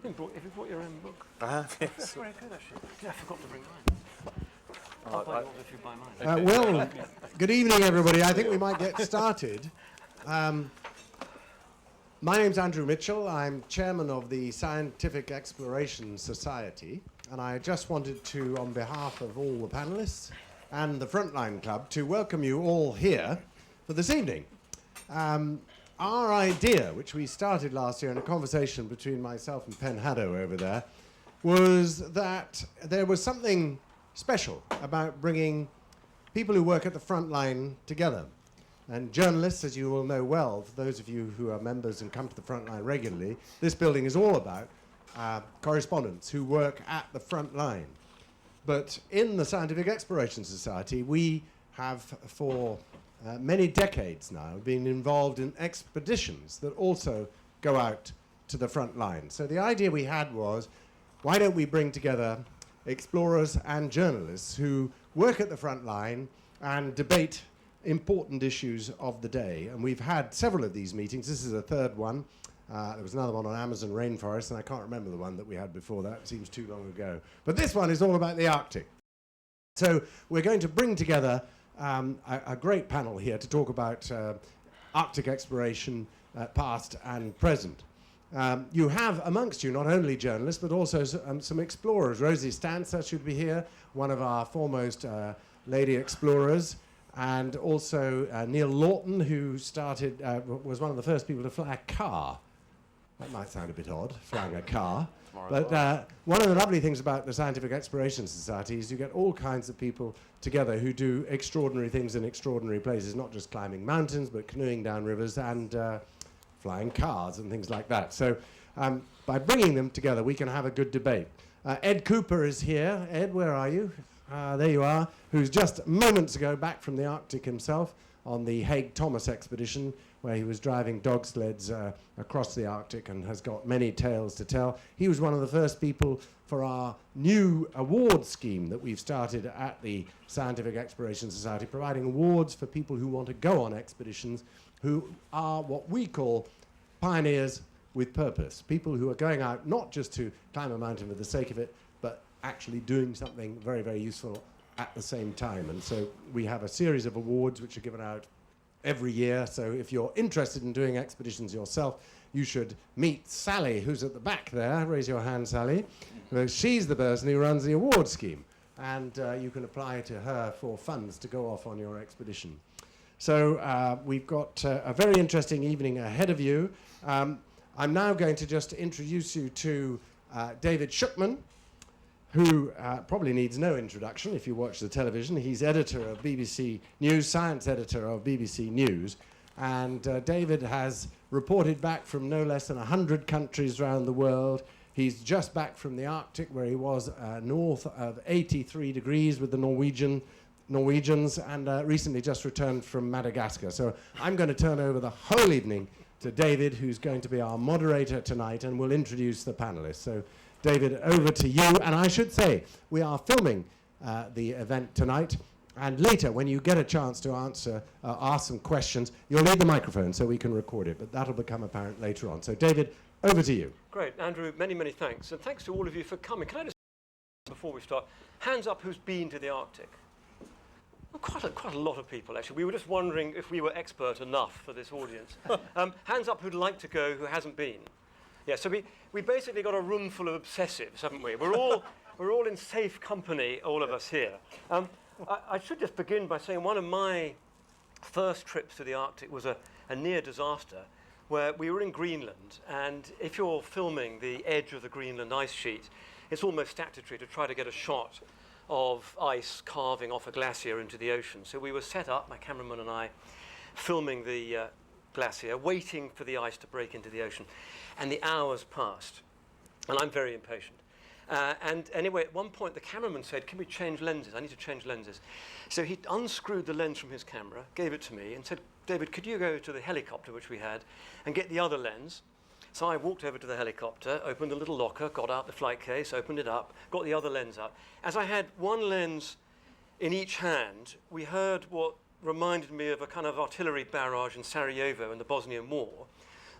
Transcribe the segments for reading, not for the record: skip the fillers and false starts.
Have you brought your own book? I have, yes. That's very good, actually. Yeah, I forgot to bring mine. I'll buy yours if you buy mine. Well, good evening, everybody. I think we might get started. My name's Andrew Mitchell. I'm chairman of the Scientific Exploration Society, and I just wanted to, on behalf of all the panelists and the Frontline Club, to welcome you all here for this evening. Our idea, which we started last year in a conversation between myself and Pen Haddow over there, was that there was something special about bringing people who work at the front line together. And journalists, as you will know well, for those of you who are members and come to the front line regularly, this building is all about correspondents who work at the front line. But in the Scientific Exploration Society, we have for many decades now been involved in expeditions that also go out to the front line. So the idea we had was, why don't we bring together explorers and journalists who work at the front line and debate important issues of the day. And we've had several of these meetings. This is a third one. There was another one on Amazon rainforest, and I can't remember the one that we had before that. It seems too long ago. But this one is all about the Arctic. So we're going to bring together a great panel here to talk about Arctic exploration, past and present. You have amongst you not only journalists, but also some explorers. Rosie Stancer should be here, one of our foremost lady explorers, and also Neil Lawton, who started, was one of the first people to fly a car. That might sound a bit odd, flying a car. But one of the lovely things about the Scientific Exploration Society is you get all kinds of people together who do extraordinary things in extraordinary places, not just climbing mountains, but canoeing down rivers and flying cars and things like that. So by bringing them together, we can have a good debate. Ed Cooper is here. Ed, where are you? There you are, who's just moments ago back from the Arctic himself on the Haig-Thomas expedition, where he was driving dog sleds across the Arctic and has got many tales to tell. He was one of the first people for our new award scheme that we've started at the Scientific Exploration Society, providing awards for people who want to go on expeditions, who are what we call pioneers with purpose, people who are going out not just to climb a mountain for the sake of it, but actually doing something very, very useful at the same time. And so we have a series of awards which are given out every year. So if you're interested in doing expeditions yourself, you should meet Sally, who's at the back there. Raise your hand, Sally. She's the person who runs the award scheme. And you can apply to her for funds to go off on your expedition. So we've got a very interesting evening ahead of you. I'm now going to just introduce you to David Shukman, who probably needs no introduction if you watch the television. He's editor of BBC News, science editor of BBC News. And David has reported back from no less than 100 countries around the world. He's just back from the Arctic, where he was north of 83 degrees with the Norwegians, and recently just returned from Madagascar. So I'm going to turn over the whole evening to David, who's going to be our moderator tonight, and will introduce the panelists. So David, over to you. And I should say, we are filming the event tonight, and later, when you get a chance to ask some questions, you'll need the microphone so we can record it, but that'll become apparent later on. So David, over to you. Great, Andrew, many, many thanks. And thanks to all of you for coming. Can I just, before we start, hands up who's been to the Arctic? Well, quite a lot of people, actually. We were just wondering if we were expert enough for this audience. Hands up who'd like to go, who hasn't been. Yeah, so we basically got a room full of obsessives, haven't we? We're all in safe company, all of us here. I should just begin by saying one of my first trips to the Arctic was a near disaster, where we were in Greenland, and if you're filming the edge of the Greenland ice sheet, it's almost statutory to try to get a shot of ice carving off a glacier into the ocean. So we were set up, my cameraman and I, filming the glacier, waiting for the ice to break into the ocean. And the hours passed, and I'm very impatient. And anyway, at one point, the cameraman said, can we change lenses? I need to change lenses. So he unscrewed the lens from his camera, gave it to me, and said, David, could you go to the helicopter, which we had, and get the other lens? So I walked over to the helicopter, opened the little locker, got out the flight case, opened it up, got the other lens out. As I had one lens in each hand, we heard what reminded me of a kind of artillery barrage in Sarajevo in the Bosnian War,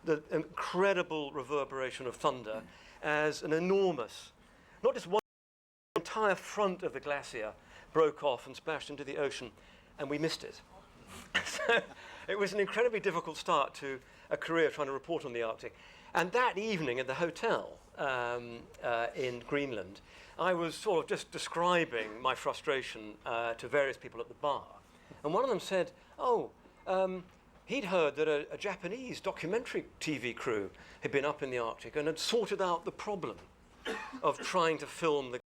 the incredible reverberation of thunder, as an enormous, not just one entire front of the glacier broke off and splashed into the ocean, and we missed it. So it was an incredibly difficult start to a career trying to report on the Arctic. And that evening at the hotel in Greenland, I was sort of just describing my frustration to various people at the bar. And one of them said, he'd heard that a Japanese documentary TV crew had been up in the Arctic and had sorted out the problem of trying to film the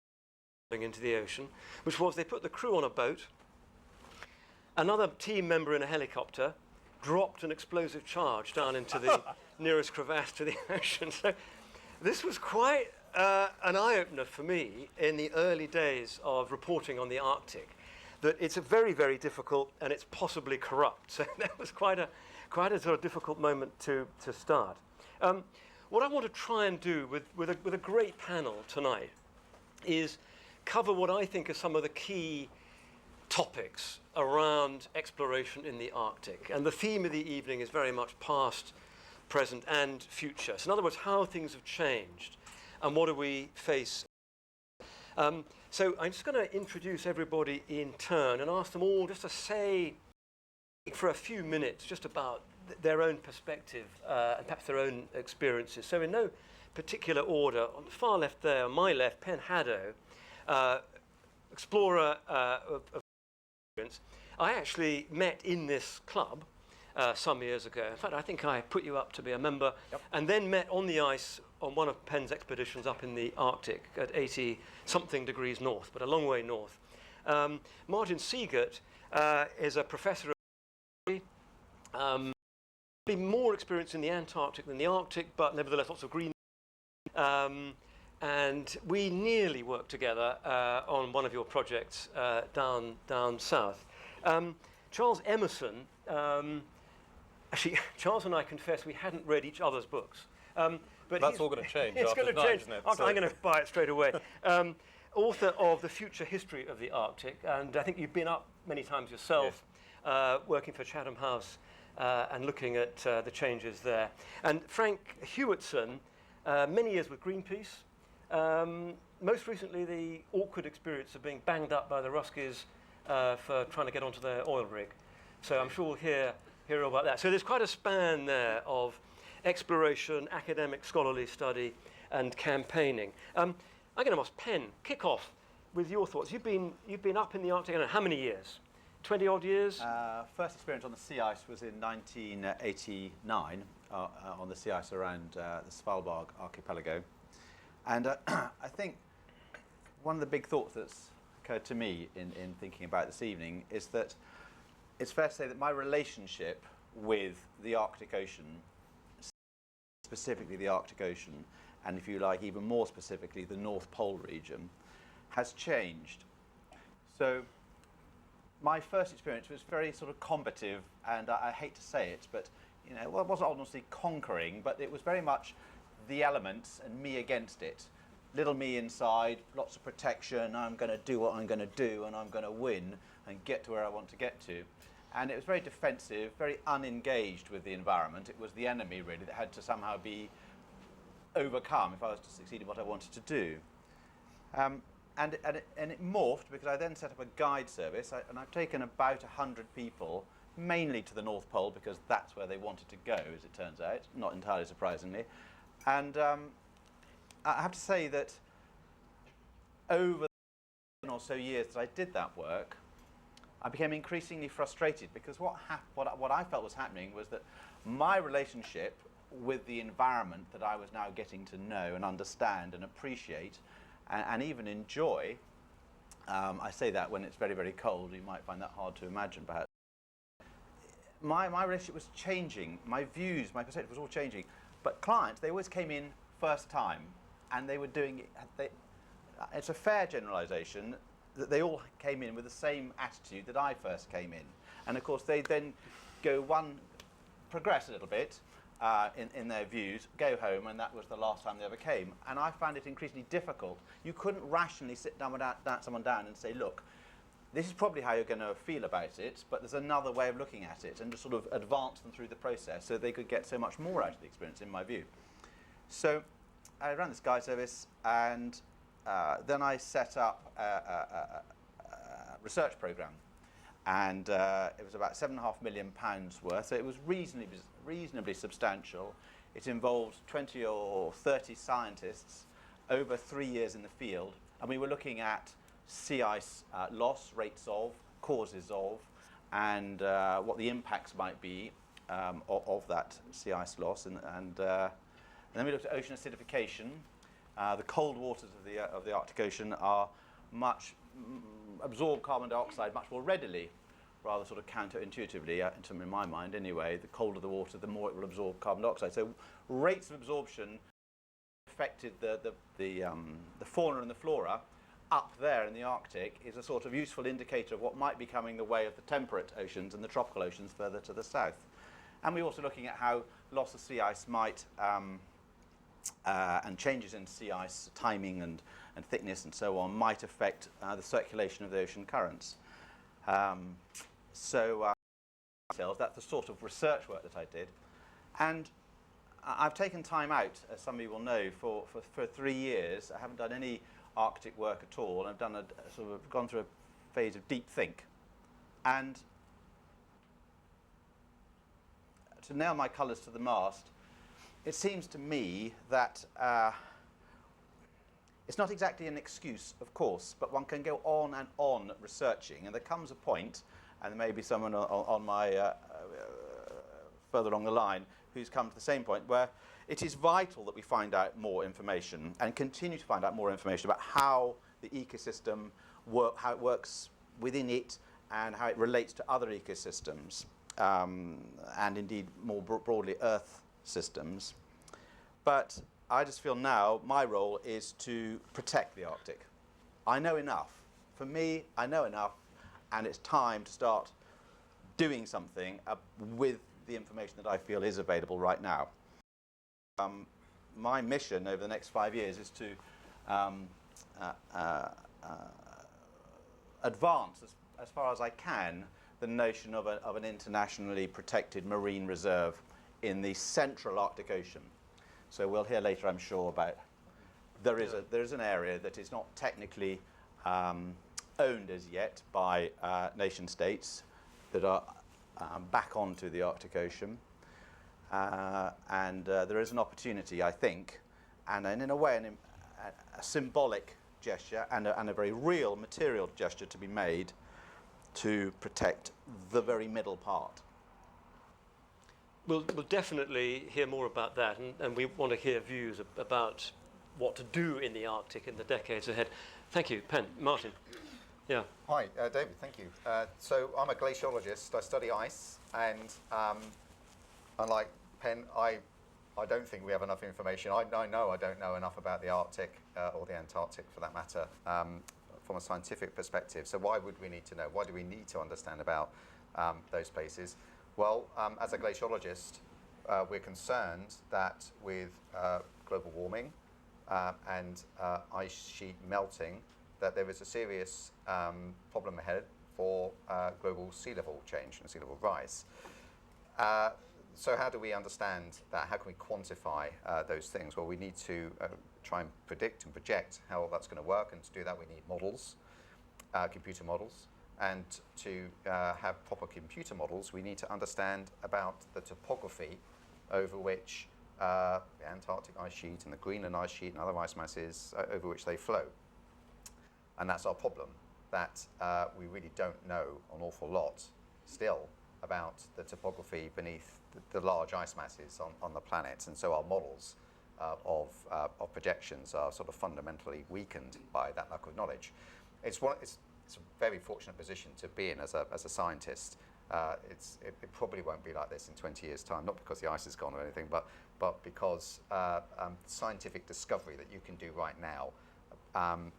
into the ocean, which was they put the crew on a boat, another team member in a helicopter dropped an explosive charge down into the nearest crevasse to the ocean. So this was quite an eye-opener for me in the early days of reporting on the Arctic, that it's a very, very difficult and it's possibly corrupt. So that was quite a sort of difficult moment to start. What I want to try and do with a great panel tonight is cover what I think are some of the key topics around exploration in the Arctic. And the theme of the evening is very much past, present, and future. So in other words, how things have changed and what do we face. So I'm just going to introduce everybody in turn and ask them all just to say for a few minutes just about their own perspective and perhaps their own experiences. So in no particular order, on the far left there, on my left, Pen Haddo, explorer of experience. I actually met in this club some years ago. In fact, I think I put you up to be a member, and then met on the ice on one of Pen's expeditions up in the Arctic at 80-something degrees north, but a long way north. Martin Siegert is a professor of more experience in the Antarctic than the Arctic, but nevertheless lots of green. And we nearly worked together on one of your projects down south. Charles Emerson, actually, Charles and I confess we hadn't read each other's books. But that's all going to change. It's going to change. Isn't it? I'm going to buy it straight away. Author of The Future History of the Arctic, and I think you've been up many times yourself, yes. Working for Chatham House and looking at the changes there. And Frank Hewitson, many years with Greenpeace. Most recently, the awkward experience of being banged up by the Ruskies for trying to get onto their oil rig. So I'm sure we'll hear all about that. So there's quite a span there of exploration, academic scholarly study, and campaigning. I'm going to ask Pen, kick off with your thoughts. You've been up in the Arctic, I don't know, how many years? 20-odd years? First experience on the sea ice was in 1989 on the sea ice around the Svalbard archipelago. And I think one of the big thoughts that's occurred to me in thinking about this evening is that it's fair to say that my relationship with the Arctic Ocean, specifically the Arctic Ocean, and if you like, even more specifically, the North Pole region, has changed. So my first experience was very sort of combative, and I hate to say it, but you know, well, it wasn't honestly conquering, but it was very much the elements and me against it. Little me inside, lots of protection, I'm going to do what I'm going to do, and I'm going to win and get to where I want to get to. And it was very defensive, very unengaged with the environment. It was the enemy, really, that had to somehow be overcome if I was to succeed in what I wanted to do. And it morphed because I then set up a guide service, and I've taken about 100 people, mainly to the North Pole, because that's where they wanted to go, as it turns out, not entirely surprisingly. And I have to say that over the 10 or so years that I did that work, I became increasingly frustrated because what I felt was happening was that my relationship with the environment that I was now getting to know and understand and appreciate and even enjoy, I say that when it's very, very cold, you might find that hard to imagine perhaps. My relationship was changing, my views, my perspective was all changing. But clients, they always came in first time, and they were doing it. It's a fair generalisation that they all came in with the same attitude that I first came in, and of course they then progress a little bit in their views, go home, and that was the last time they ever came. And I found it increasingly difficult. You couldn't rationally sit down with someone down and say, look, this is probably how you're going to feel about it, but there's another way of looking at it, and just sort of advance them through the process so they could get so much more out of the experience, in my view. So ran the Sky Service, and then I set up a research program, and it was about £7.5 million worth. So it was reasonably substantial. It involved 20 or 30 scientists over 3 years in the field, and we were looking at sea ice loss, rates of, causes of, and what the impacts might be of that sea ice loss, and then we looked at ocean acidification. The cold waters of the Arctic Ocean absorb carbon dioxide much more readily, rather sort of counterintuitively, in my mind anyway. The colder the water, the more it will absorb carbon dioxide. So rates of absorption affected the fauna and the flora up there in the Arctic is a sort of useful indicator of what might be coming the way of the temperate oceans and the tropical oceans further to the south. And we're also looking at how loss of sea ice might and changes in sea ice timing and thickness and so on might affect the circulation of the ocean currents. That's the sort of research work that I did. And I've taken time out, as some of you will know, for 3 years. I haven't done any Arctic work at all. I've done gone through a phase of deep think. And to nail my colours to the mast, it seems to me that it's not exactly an excuse, of course, but one can go on and on researching, and there comes a point, and there may be someone on my further along the line who's come to the same point, where it is vital that we find out more information and continue to find out more information about how the ecosystem how it works within it and how it relates to other ecosystems, and indeed more broadly Earth systems. But I just feel now my role is to protect the Arctic. I know enough. For me, I know enough, and it's time to start doing something with the information that I feel is available right now. My mission over the next 5 years is to advance as far as I can the notion of an internationally protected marine reserve in the central Arctic Ocean. So we'll hear later, I'm sure, about there is an area that is not technically owned as yet by nation states that are back onto the Arctic Ocean. And there is an opportunity, I think, and in a way a symbolic gesture and a very real material gesture to be made to protect the very middle part. We'll definitely hear more about that, and we want to hear views about what to do in the Arctic in the decades ahead. Thank you, Martin. Yeah. Hi, David, thank you. So I'm a glaciologist. I study ice, and unlike Penn, I don't think we have enough information. I know I don't know enough about the Arctic or the Antarctic, for that matter, from a scientific perspective. So why would we need to know? Why do we need to understand about those places? Well, as a glaciologist, we're concerned that with global warming and ice sheet melting, that there is a serious problem ahead for global sea level change and sea level rise. So how do we understand that? How can we quantify those things? Well, we need to try and predict and project how that's going to work, and to do that we need models, computer models. And to have proper computer models, we need to understand about the topography over which the Antarctic ice sheet and the Greenland ice sheet and other ice masses over which they flow. And that's our problem, that we really don't know an awful lot still about the topography beneath the large ice masses on the planet. And so our models of projections are sort of fundamentally weakened by that lack of knowledge. It's a very fortunate position to be in as a scientist. It probably won't be like this in 20 years' time, not because the ice is gone or anything, but because scientific discovery that you can do right now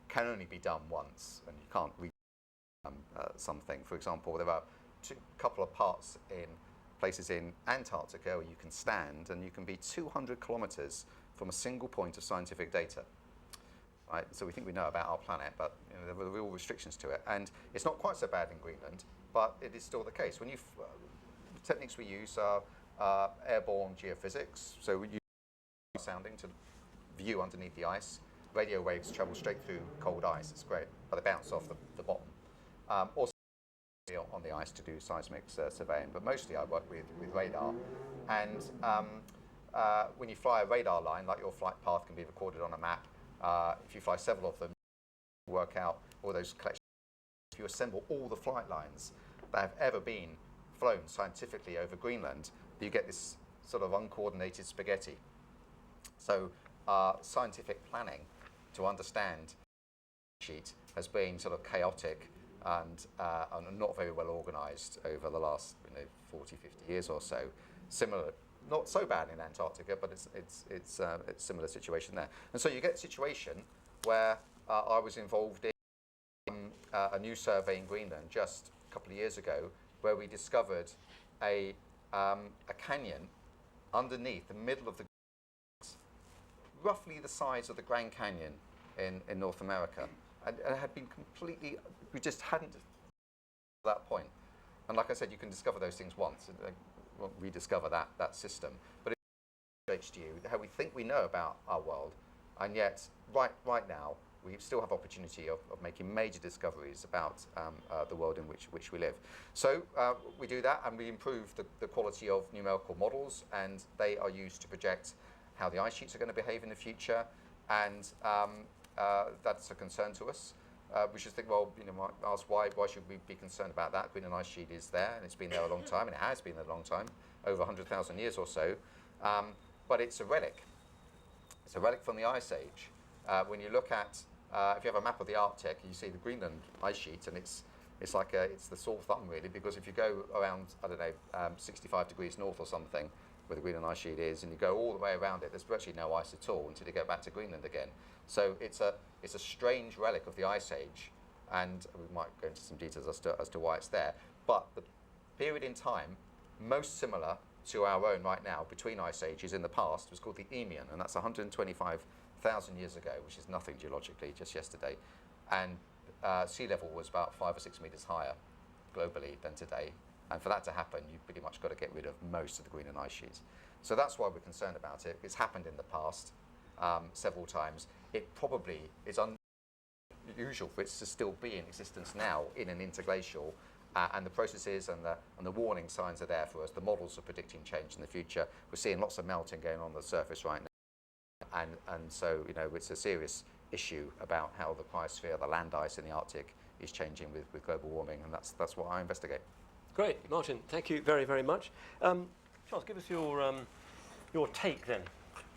can only be done once, and you can't read something. For example, there are a couple of places in Antarctica where you can stand and you can be 200 kilometers from a single point of scientific data. Right? So we think we know about our planet, but there are real restrictions to it. And it's not quite so bad in Greenland, but it is still the case. The techniques we use are airborne geophysics. So we use sounding to view underneath the ice. Radio waves travel straight through cold ice. It's great, but they bounce off the bottom. Also on the ice to do seismic surveying, but mostly I work with radar. And when you fly a radar line, like your flight path can be recorded on a map, if you fly several of them, work out all those collections. If you assemble all the flight lines that have ever been flown scientifically over Greenland, you get this sort of uncoordinated spaghetti. So scientific planning to understand the sheet has been sort of chaotic and not very well organised over the last 40, 50 years or so. Similar, not so bad in Antarctica, but it's a similar situation there. And so you get a situation where I was involved in a new survey in Greenland just a couple of years ago, where we discovered a canyon underneath the middle of the roughly the size of the Grand Canyon in North America, and it had been completely, we just hadn't at that point. And like I said, you can discover those things once, and won't rediscover that system. But it illustrates to you how we think we know about our world, and yet right now we still have opportunity of making major discoveries about the world in which we live. So we do that, and we improve the quality of numerical models, and they are used to project how the ice sheets are going to behave in the future, and that's a concern to us. We should think, well, might ask why should we be concerned about that? Greenland ice sheet is there, and it's been there a long time, and it has been there a long time, over 100,000 years or so. But it's a relic. It's a relic from the Ice Age. When you look at, if you have a map of the Arctic, you see the Greenland ice sheet, and it's like it's the sore thumb really, because if you go around, I don't know, 65 degrees north or something, where the Greenland ice sheet is, and you go all the way around it, there's virtually no ice at all until you get back to Greenland again. So it's a strange relic of the Ice Age, and we might go into some details as to why it's there. But the period in time most similar to our own right now between ice ages in the past was called the Eemian, and that's 125,000 years ago, which is nothing geologically, just yesterday. And sea level was about 5 or 6 meters higher globally than today. And for that to happen, you've pretty much got to get rid of most of the Greenland ice sheets. So that's why we're concerned about it. It's happened in the past several times. It probably is unusual for it to still be in existence now in an interglacial, and the processes and the warning signs are there for us. The models are predicting change in the future. We're seeing lots of melting going on the surface right now, and so it's a serious issue about how the cryosphere, the land ice in the Arctic, is changing with global warming, and that's what I investigate. Great, Martin. Thank you very, very much. Charles, give us your take then.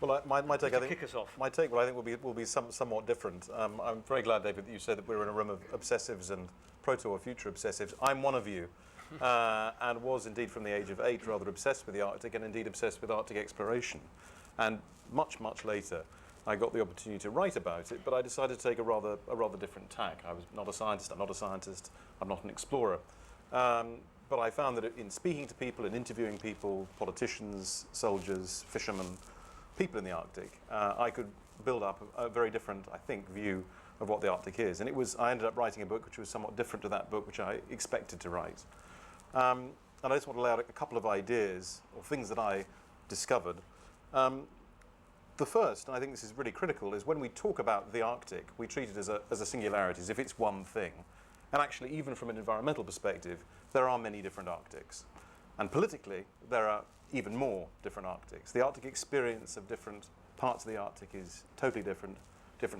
Well, my take, I think, kick us off. My take, well, I think will be somewhat different. I'm very glad, David, that you said that we're in a room of obsessives and proto or future obsessives. I'm one of you, and was indeed from the age of 8 rather obsessed with the Arctic, and indeed obsessed with Arctic exploration. And much later, I got the opportunity to write about it, but I decided to take a rather different tack. I was not a scientist. I'm not a scientist. I'm not an explorer. But I found that in speaking to people and interviewing people, politicians, soldiers, fishermen, people in the Arctic, I could build up a very different, I think, view of what the Arctic is. And I ended up writing a book which was somewhat different to that book which I expected to write. And I just want to lay out a couple of ideas or things that I discovered. The first, and I think this is really critical, is when we talk about the Arctic, we treat it as a singularity, as if it's one thing. And actually, even from an environmental perspective, there are many different Arctics. And politically, there are even more different Arctics. The Arctic experience of different parts of the Arctic is totally different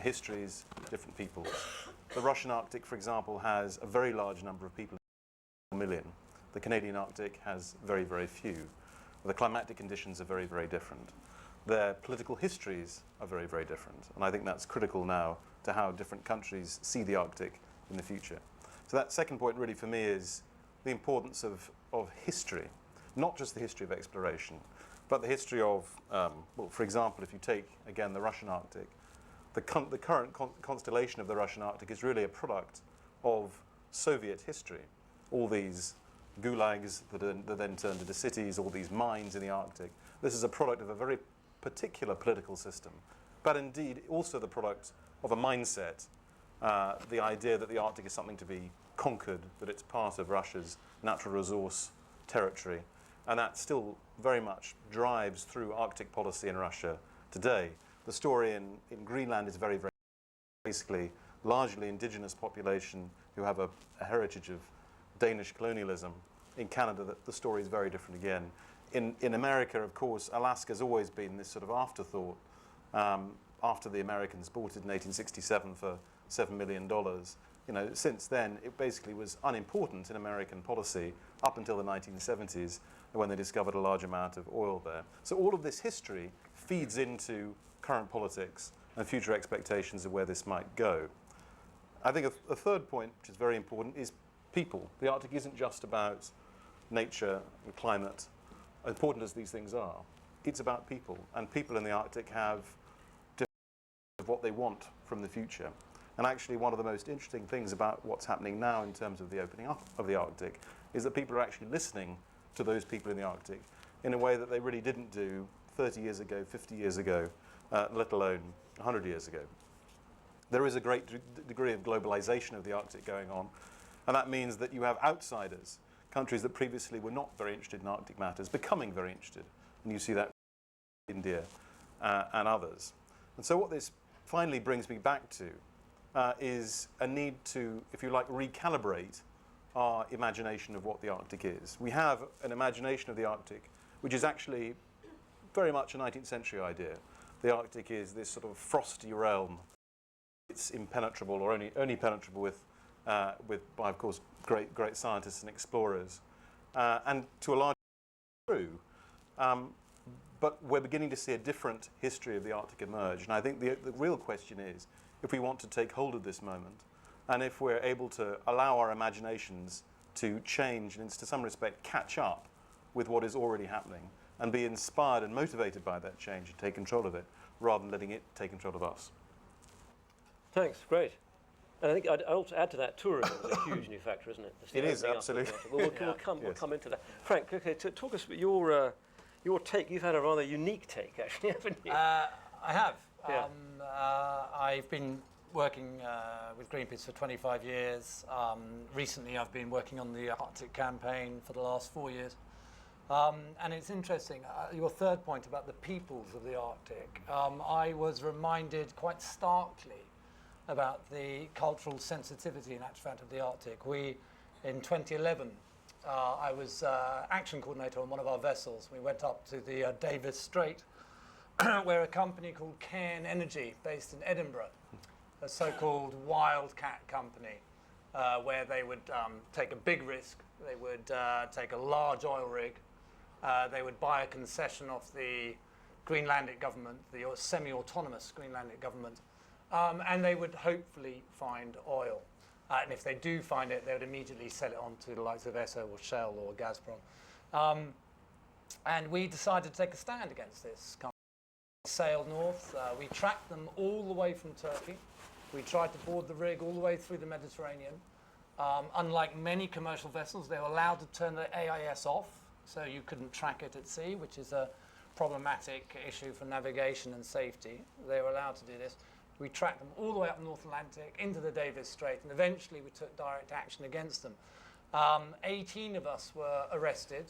histories, different peoples. The Russian Arctic, for example, has a very large number of people, 1 million. The Canadian Arctic has very, very few. The climatic conditions are very, very different. Their political histories are very, very different. And I think that's critical now to how different countries see the Arctic in the future. So that second point really for me is the importance of history, not just the history of exploration, but the history of, well, for example, if you take, again, the Russian Arctic, the current constellation of the Russian Arctic is really a product of Soviet history. All these gulags that then turned into cities, all these mines in the Arctic. This is a product of a very particular political system, but indeed also the product of a mindset, the idea that the Arctic is something to be conquered, that it's part of Russia's natural resource territory, and that still very much drives through Arctic policy in Russia today. The story in Greenland is very, very basically largely indigenous population who have a heritage of Danish colonialism. In Canada, the story is very different again. In America, of course, Alaska's always been this sort of afterthought. After the Americans bought it in 1867 for $7 million, since then it basically was unimportant in American policy up until the 1970s when they discovered a large amount of oil there. So all of this history feeds into current politics and future expectations of where this might go. I think a third point, which is very important, is people. The Arctic isn't just about nature and climate, important as these things are. It's about people, and people in the Arctic have of what they want from the future. And actually one of the most interesting things about what's happening now in terms of the opening up of the Arctic is that people are actually listening to those people in the Arctic in a way that they really didn't do 30 years ago, 50 years ago, let alone 100 years ago. There is a great degree of globalization of the Arctic going on, and that means that you have outsiders, countries that previously were not very interested in Arctic matters, becoming very interested. And you see that in India and others. And so what this finally brings me back to is a need to, if you like, recalibrate our imagination of what the Arctic is. We have an imagination of the Arctic which is actually very much a 19th century idea. The Arctic is this sort of frosty realm. It's impenetrable, or only penetrable by, of course, great scientists and explorers, and to a large extent true. But we're beginning to see a different history of the Arctic emerge. And I think the real question is, if we want to take hold of this moment, and if we're able to allow our imaginations to change and, to some respect, catch up with what is already happening, and be inspired and motivated by that change and take control of it, rather than letting it take control of us. Thanks, great. And I think I'd also add to that, tourism is a huge new factor, isn't it? It is, absolutely. We'll come into that. Frank, okay, talk us about your take. You've had a rather unique take, actually, haven't you? I have. Yeah. I've been working with Greenpeace for 25 years. Recently, I've been working on the Arctic campaign for the last 4 years. And it's interesting, your third point about the peoples of the Arctic. I was reminded quite starkly about the cultural sensitivity, in actual fact, of the Arctic. In 2011, I was action coordinator on one of our vessels. We went up to the Davis Strait, where a company called Cairn Energy, based in Edinburgh, a so-called wildcat company, where they would take a big risk. They would take a large oil rig. They would buy a concession off the Greenlandic government, the semi-autonomous Greenlandic government, and they would hopefully find oil. And if they do find it, they would immediately sell it on to the likes of Esso or Shell or Gazprom. And we decided to take a stand against this company. We sailed north. We tracked them all the way from Turkey. We tried to board the rig all the way through the Mediterranean. Unlike many commercial vessels, they were allowed to turn the AIS off, so you couldn't track it at sea, which is a problematic issue for navigation and safety. They were allowed to do this. We tracked them all the way up the North Atlantic into the Davis Strait, and eventually we took direct action against them. 18 of us were arrested.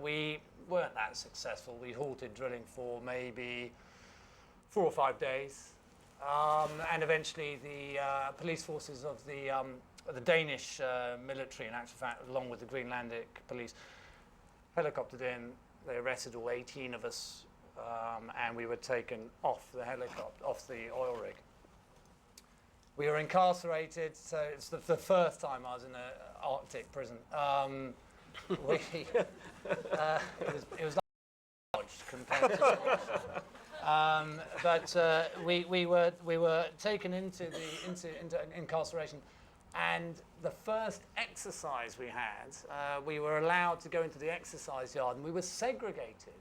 We weren't that successful. We halted drilling for maybe 4 or 5 days. And eventually the police forces of the Danish military, in actual fact, along with the Greenlandic police, helicoptered in. They arrested all 18 of us, and we were taken off the helicopter, off the oil rig. We were incarcerated, so it's the first time I was in an Arctic prison. It was like lodged compared to but we were taken into incarceration, and the first exercise we had, we were allowed to go into the exercise yard, and we were segregated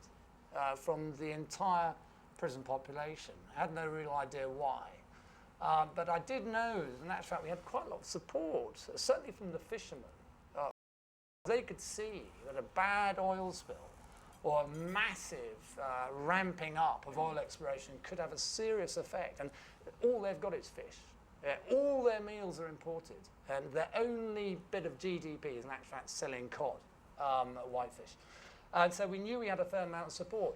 from the entire prison population. I had no real idea why. But I did know, in actual fact, we had quite a lot of support, certainly from the fishermen. They could see that a bad oil spill or a massive ramping up of oil exploration could have a serious effect. And all they've got is fish. All their meals are imported. And their only bit of GDP is in actual fact selling cod, whitefish. And so we knew we had a fair amount of support.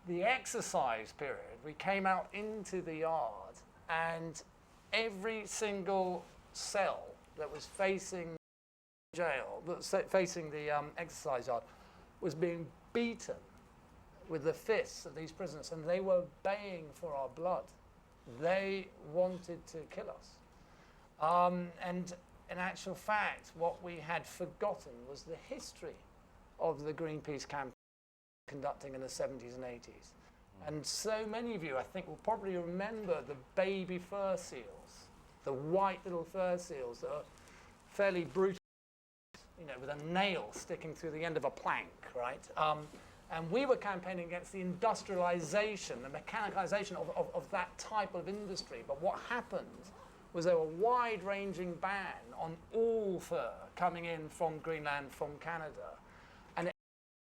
the exercise period, we came out into the yard, and every single cell that was facing jail, facing the exercise yard, was being beaten with the fists of these prisoners, and they were baying for our blood. They wanted to kill us. And in actual fact, what we had forgotten was the history of the Greenpeace campaign conducting in the 70s and 80s. And so many of you, I think, will probably remember the baby fur seals, the white little fur seals that are fairly brutal, you know, with a nail sticking through the end of a plank, right? And we were campaigning against the industrialization, the mechanicalization of that type of industry. But what happened was there was a wide-ranging ban on all fur coming in from Greenland, from Canada. And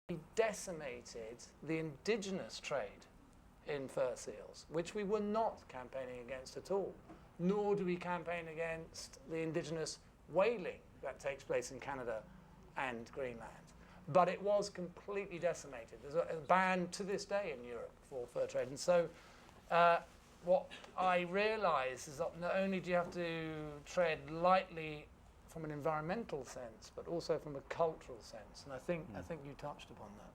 it decimated the indigenous trade in fur seals, which we were not campaigning against at all. Nor do we campaign against the indigenous whaling that takes place in Canada and Greenland. But it was completely decimated. There's a ban to this day in Europe for fur trade. And so what I realize is that not only do you have to tread lightly from an environmental sense, but also from a cultural sense. And I think you touched upon that.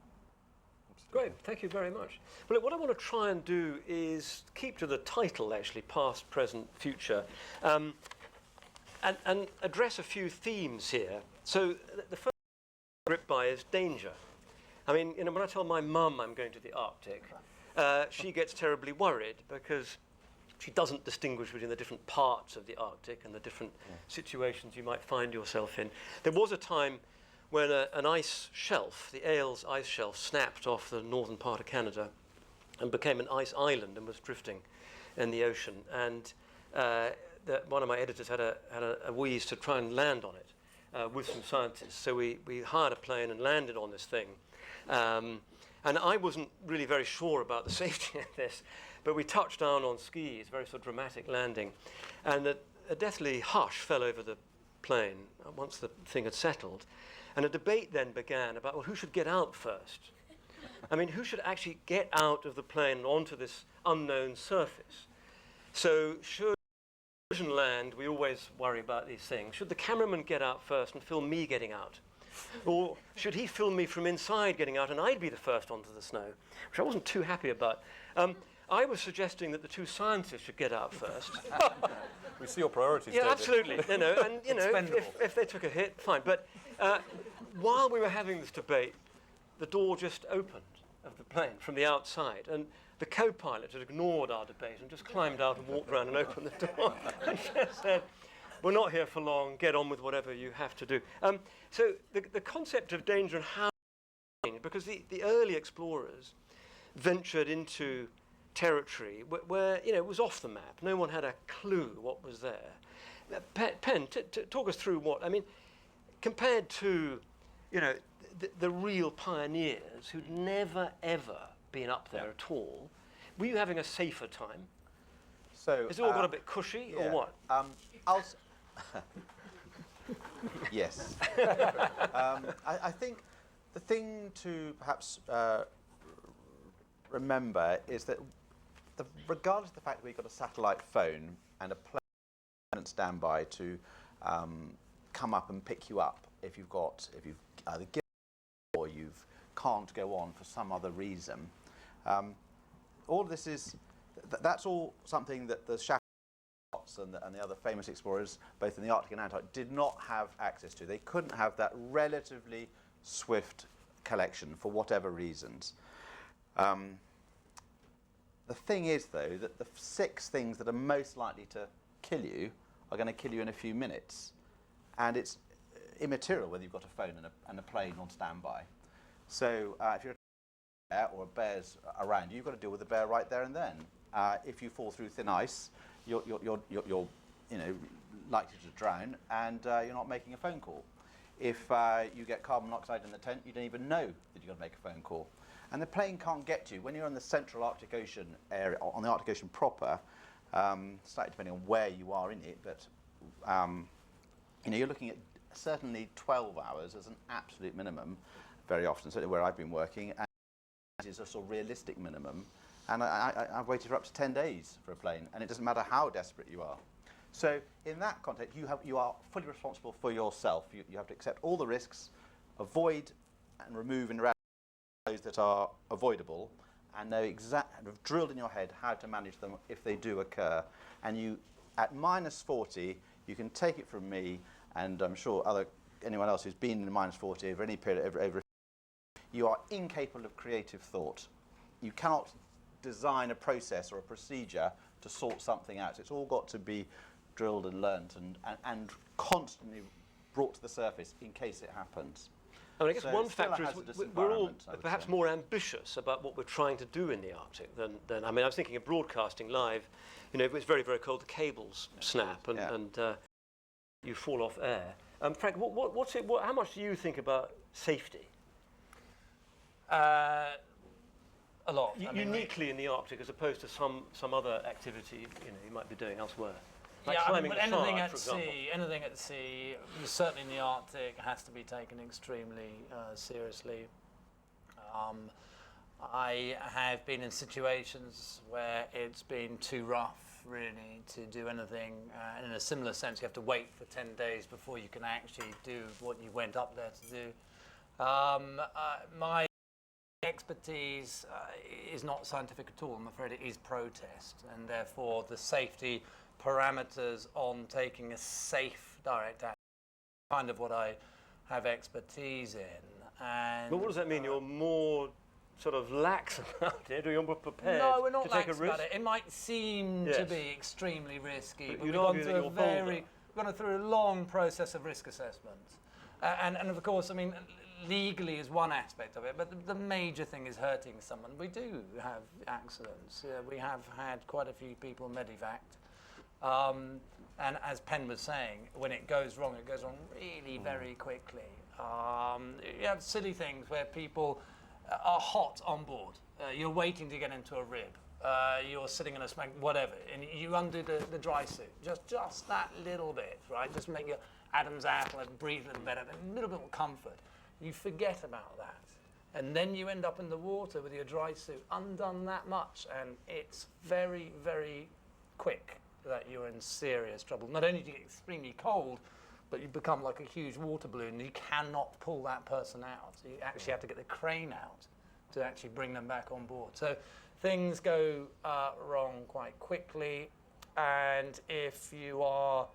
Great, thank you very much. Well, look, what I want to try and do is keep to the title, actually, past, present, future, and address a few themes here. So the first gripped by is danger. I mean, you know, when I tell my mum I'm going to the Arctic, she gets terribly worried because she doesn't distinguish between the different parts of the Arctic and the different situations you might find yourself in. There was a time when an ice shelf, the Ailes ice shelf, snapped off the northern part of Canada and became an ice island and was drifting in the ocean. And one of my editors had a wheeze to try and land on it with some scientists. So we hired a plane and landed on this thing. And I wasn't really very sure about the safety of this, but we touched down on skis, very sort of dramatic landing. And a deathly hush fell over the plane once the thing had settled. And a debate then began about, well, who should get out first? I mean, who should actually get out of the plane and onto this unknown surface? So should land, we always worry about these things. Should the cameraman get out first and film me getting out? Or should he film me from inside getting out and I'd be the first onto the snow? Which I wasn't too happy about. I was suggesting that the two scientists should get out first. We see your priorities, Yeah, David. absolutely. You know, and you know, if they took a hit, fine. But while we were having this debate, the door just opened of the plane from the outside, and the co-pilot had ignored our debate and just climbed out and walked around and opened the door and just said, "We're not here for long. Get on with whatever you have to do." So the concept of danger and how, because the early explorers ventured into territory where you know it was off the map. No one had a clue what was there. Penn, talk us through what I mean, compared to, you know, the real pioneers who'd never ever been up there at all. Were you having a safer time? So Has it all got a bit cushy or what? Yes. I think the thing to perhaps remember is that regardless of the fact that we've got a satellite phone and a plane on standby to come up and pick you up if you've either given or you can't go on for some other reason, all of this is that's all something that the and the other famous explorers, both in the Arctic and Antarctic, did not have access to. They couldn't have that relatively swift collection for whatever reasons. The thing is, though, that the 6 things that are most likely to kill you are going to kill you in a few minutes. And it's immaterial whether you've got a phone and a plane on standby. So if you're a bear or a bear's around you, you've got to deal with the bear right there and then. If you fall through thin ice, you're you know, likely to drown, and you're not making a phone call. If you get carbon monoxide in the tent, you don't even know that you've got to make a phone call. And the plane can't get to you. When you're in the central Arctic Ocean area, on the Arctic Ocean proper, slightly depending on where you are in it, but you know, you're looking at certainly 12 hours as an absolute minimum, very often, certainly where I've been working. is a sort of realistic minimum. And I've waited for up to 10 days for a plane, and it doesn't matter how desperate you are. So in that context, you are fully responsible for yourself. You have to accept all the risks, avoid and remove and eradicate those that are avoidable, and know have drilled in your head how to manage them if they do occur. And you, at -40, you can take it from me, and I'm sure anyone else who's been in -40 over any period, over you are incapable of creative thought. You cannot design a process or a procedure to sort something out. It's all got to be drilled and learnt and constantly brought to the surface in case it happens. I mean, I guess So one it's still a factor is hazardous we're all environment, I would perhaps say. more ambitious about what we're trying to do in the Arctic than I mean, I was thinking of broadcasting live. You know, if it's very, very cold, the cables snap and you fall off air. Frank, how much do you think about safety? A lot. I mean, Uniquely in the Arctic, as opposed to some other activity you might be doing elsewhere. Like yeah, climbing but the anything Shard, at for example. anything at sea, certainly in the Arctic, has to be taken extremely seriously. I have been in situations where it's been too rough, really, to do anything. And in a similar sense, you have to wait for 10 days before you can actually do what you went up there to do. My expertise is not scientific at all. I'm afraid it is protest, and therefore the safety parameters on taking a safe direct action is kind of what I have expertise in. And But what does that mean? You're more sort of lax about it, or you're more prepared no, we're not to take a lax risk? about it. It might seem to Yes. be extremely risky, But but you'd we've gone argue that through you're we've gone through a long process of risk assessment. And of course, I mean, legally is one aspect of it, but the major thing is hurting someone. We do have accidents. We have had quite a few people medevaced. And as Penn was saying, when it goes wrong really very quickly. You have silly things where people are hot on board. You're waiting to get into a rib. You're sitting in a smack, whatever, and you undo the dry suit. Just that little bit, right? Just make your Adam's apple and breathe a little better, a little bit more comfort. You forget about that. And then you end up in the water with your dry suit undone that much, and it's very, very quick that you're in serious trouble. Not only do you get extremely cold, but you become like a huge water balloon. You cannot pull that person out. You actually have to get the crane out to actually bring them back on board. So things go wrong quite quickly, and if you are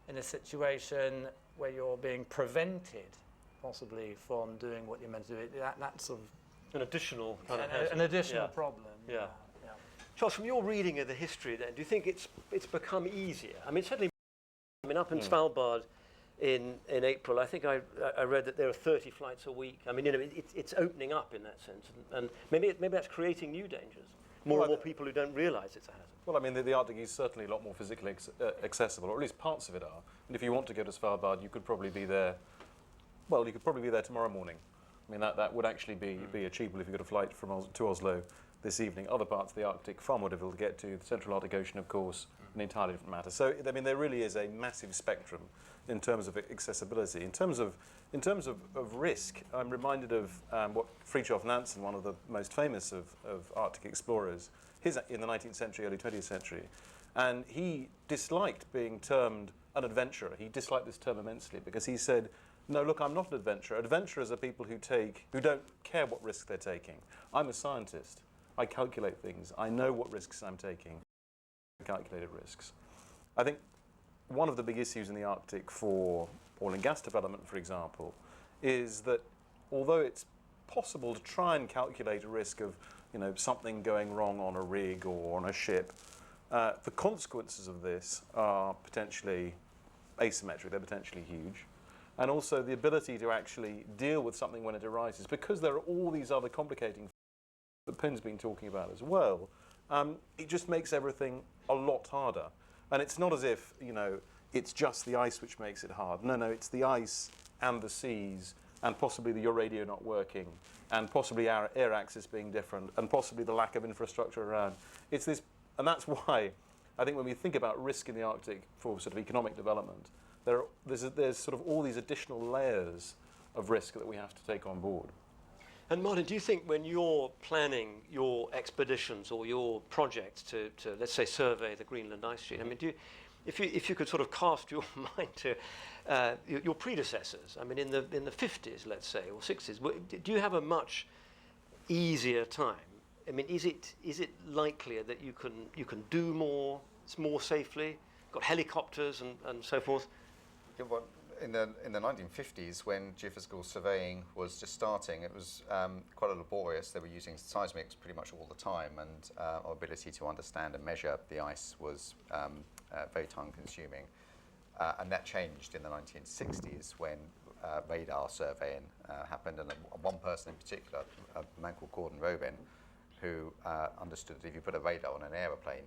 in a situation where you're being prevented possibly from doing what you're meant to do, that's sort of An additional kind of hazard. an additional Yeah. problem. Yeah. Charles, from your reading of the history then, do you think it's become easier? I mean, certainly, up in Svalbard in April, I think I read that there are 30 flights a week. I mean, it's opening up in that sense, and maybe that's creating new dangers. More and more people who don't realise it's a hazard. Well, I mean, the Arctic is certainly a lot more physically accessible, or at least parts of it are. And if you want to go to Svalbard, you could probably be there. Well, you could probably be there tomorrow morning. I mean, that would actually be achievable if you got a flight from to Oslo this evening. Other parts of the Arctic, far more difficult to get to. The Central Arctic Ocean, of course, an entirely different matter. So, I mean, there really is a massive spectrum in terms of accessibility. In terms of risk, I'm reminded of what Fridtjof Nansen, one of the most famous of Arctic explorers, in the 19th century, early 20th century, and he disliked being termed an adventurer. He disliked this term immensely because he said, "No, look, I'm not an adventurer. Adventurers are people who don't care what risk they're taking. I'm a scientist. I calculate things. I know what risks I'm taking. Calculated risks." I think one of the big issues in the Arctic for oil and gas development, for example, is that although it's possible to try and calculate a risk of something going wrong on a rig or on a ship, the consequences of this are potentially asymmetric. They're potentially huge. And also the ability to actually deal with something when it arises, because there are all these other complicating things that Penn's been talking about as well, it just makes everything a lot harder. And it's not as if, it's just the ice which makes it hard. No, it's the ice and the seas and possibly your radio not working and possibly our air access being different and possibly the lack of infrastructure around. It's this, and that's why I think when we think about risk in the Arctic for sort of economic development, there's sort of all these additional layers of risk that we have to take on board. And Martin, do you think when you're planning your expeditions or your projects to let's say, survey the Greenland ice sheet, I mean, if you could sort of cast your mind to your predecessors, I mean, in the 50s, let's say, or 60s, do you have a much easier time? I mean, is it likelier that you can do more safely? Got helicopters and so forth. Yeah, well, in the 1950s, when geophysical surveying was just starting, it was quite laborious. They were using seismics pretty much all the time, and our ability to understand and measure the ice was very time-consuming. And that changed in the 1960s when radar surveying happened, and one person in particular, a man called Gordon Robin, who understood that if you put a radar on an aeroplane,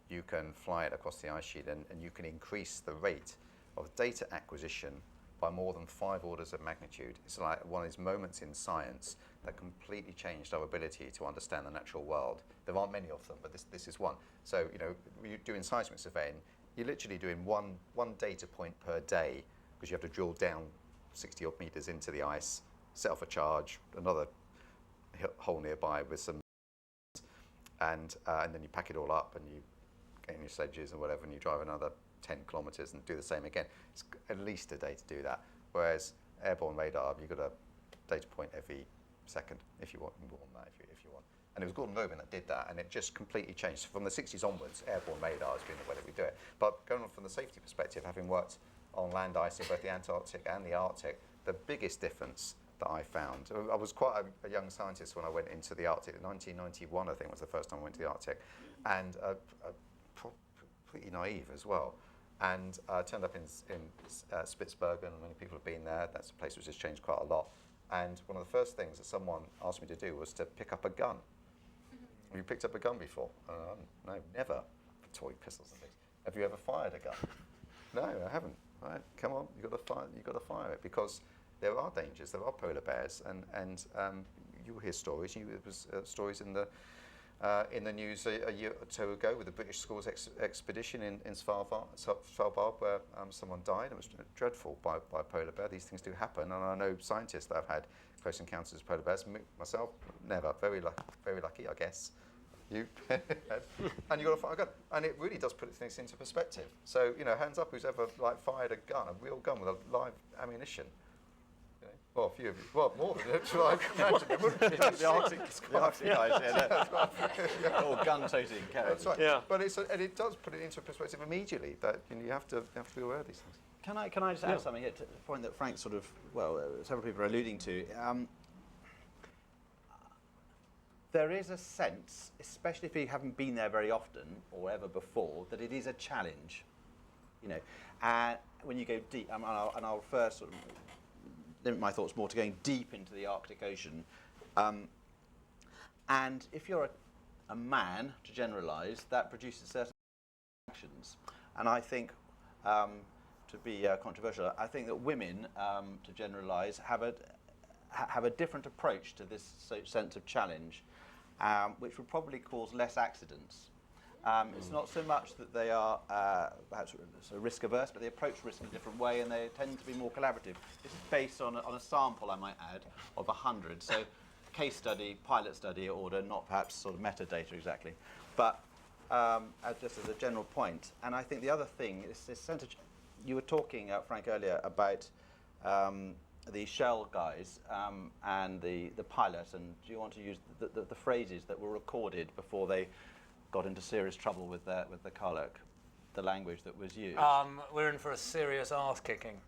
you can fly it across the ice sheet, and you can increase the rate of data acquisition by more than 5 orders of magnitude. It's like one of these moments in science that completely changed our ability to understand the natural world. There aren't many of them, but this is one. So, you know, when you're doing seismic surveying, you're literally doing one data point per day, because you have to drill down 60 odd meters into the ice, set off a charge, another hole nearby with some, and then you pack it all up and you get in your sledges and whatever, and you drive another 10 kilometres and do the same again. It's at least a day to do that. Whereas airborne radar, you've got a data point every second if you want, more than that if you want. And it was Gordon Robin that did that, and it just completely changed. So from the 60s onwards, airborne radar has been the way that we do it. But going on from the safety perspective, having worked on land ice in both the Antarctic and the Arctic, the biggest difference that I found, I was quite a young scientist when I went into the Arctic. 1991, I think, was the first time I went to the Arctic, and pretty naive as well. And I turned up in Spitsbergen, and many people have been there. That's a place which has changed quite a lot. And one of the first things that someone asked me to do was to pick up a gun. Have you picked up a gun before? No, never. Toy pistols and things. Have you ever fired a gun? No, I haven't. Right, come on, you've got to fire it, because there are dangers. There are polar bears, and you'll hear stories. There was stories in the news a year or two ago with the British Schools expedition in Svalbard, where someone died. It was dreadful by a polar bear. These things do happen, and I know scientists that have had close encounters with polar bears. Myself, never. Very lucky, I guess. You and you got to fire a gun, and it really does put things into perspective. So, you know, hands up who's ever fired a gun, a real gun with a live ammunition. Well, a few of you. Well, more than it. I can imagine. It wouldn't be The Arctic guys, yeah, all gun-toting characters. That's right. Yeah. But and it does put it into perspective immediately that you have to be aware of these things. Can I just add something here to the point that Frank sort of, several people are alluding to? There is a sense, especially if you haven't been there very often or ever before, that it is a challenge. You know, and when you go deep, and I'll first sort of limit my thoughts more to going deep into the Arctic Ocean. And if you're a man, to generalise, that produces certain actions. And I think, to be controversial, I think that women, to generalise, have a different approach to this sense of challenge, which would probably cause less accidents. It's not so much that they are perhaps sort of risk averse, but they approach risk in a different way, and they tend to be more collaborative. This is based on a sample, I might add, of 100. So case study, pilot study order, not perhaps sort of metadata exactly, but just as a general point. And I think the other thing is this sense of, you were talking, Frank, earlier about the Shell guys and the pilot, and do you want to use the phrases that were recorded before they got into serious trouble with the Carlock, the language that was used? We're in for a serious arse kicking.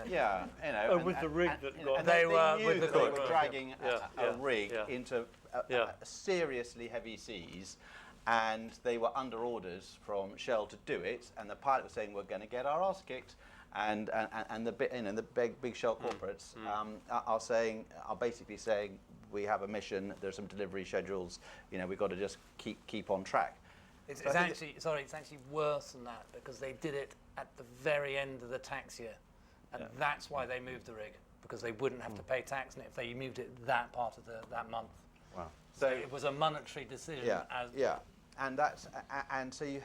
Yeah, you know. With the rig that got... They were knew with that the they rig. were dragging a rig into Yeah. seriously heavy seas, and they were under orders from Shell to do it, and the pilot was saying, we're going to get our arse kicked. And the big Shell corporates are basically saying, we have a mission, there's some delivery schedules, you know, we've got to just keep on track. It's actually worse than that, because they did it at the very end of the tax year, and that's why they moved the rig, because they wouldn't have to pay tax if they moved it that part of that month. Wow. So it was a monetary decision. And that's and so you.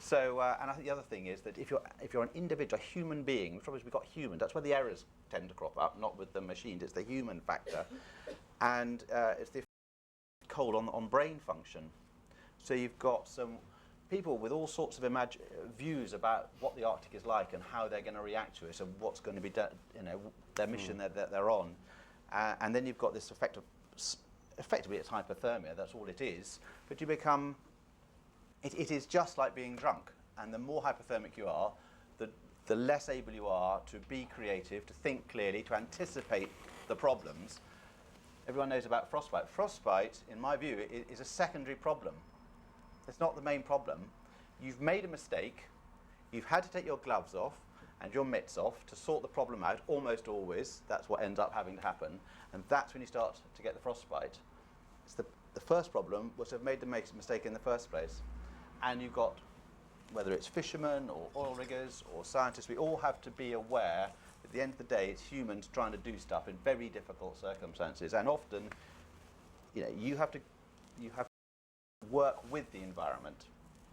So, and I think the other thing is that if you're an individual, a human being, the trouble is we've got human. That's where the errors tend to crop up, not with the machines. It's the human factor. and it's the effect of cold on brain function. So you've got some people with all sorts of views about what the Arctic is like and how they're going to react to it and what's going to be done, their mission that they're on. And then you've got this effect of, effectively it's hypothermia, that's all it is, but you become, it is just like being drunk, and the more hypothermic you are, the less able you are to be creative, to think clearly, to anticipate the problems. Everyone knows about frostbite. Frostbite, in my view, is a secondary problem. It's not the main problem. You've made a mistake, you've had to take your gloves off and your mitts off to sort the problem out, almost always. That's what ends up having to happen. And that's when you start to get the frostbite. It's the first problem was to have made the mistake in the first place. And you've got, whether it's fishermen or oil riggers or scientists, we all have to be aware that at the end of the day, it's humans trying to do stuff in very difficult circumstances. And often, you have to work with the environment.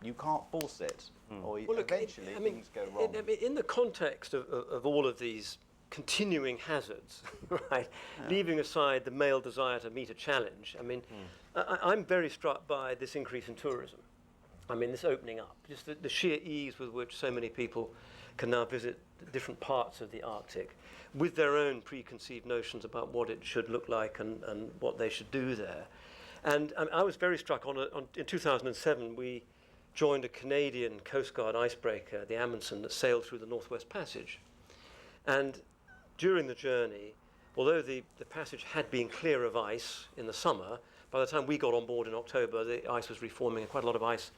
You can't force it, or eventually things go wrong. In the context of all of these continuing hazards, right, leaving aside the male desire to meet a challenge, I'm very struck by this increase in tourism. This opening up, just the sheer ease with which so many people can now visit different parts of the Arctic with their own preconceived notions about what it should look like and what they should do there. And I was very struck in 2007, we joined a Canadian Coast Guard icebreaker, the Amundsen, that sailed through the Northwest Passage. And during the journey, although the passage had been clear of ice in the summer, by the time we got on board in October, the ice was reforming and quite a lot of ice,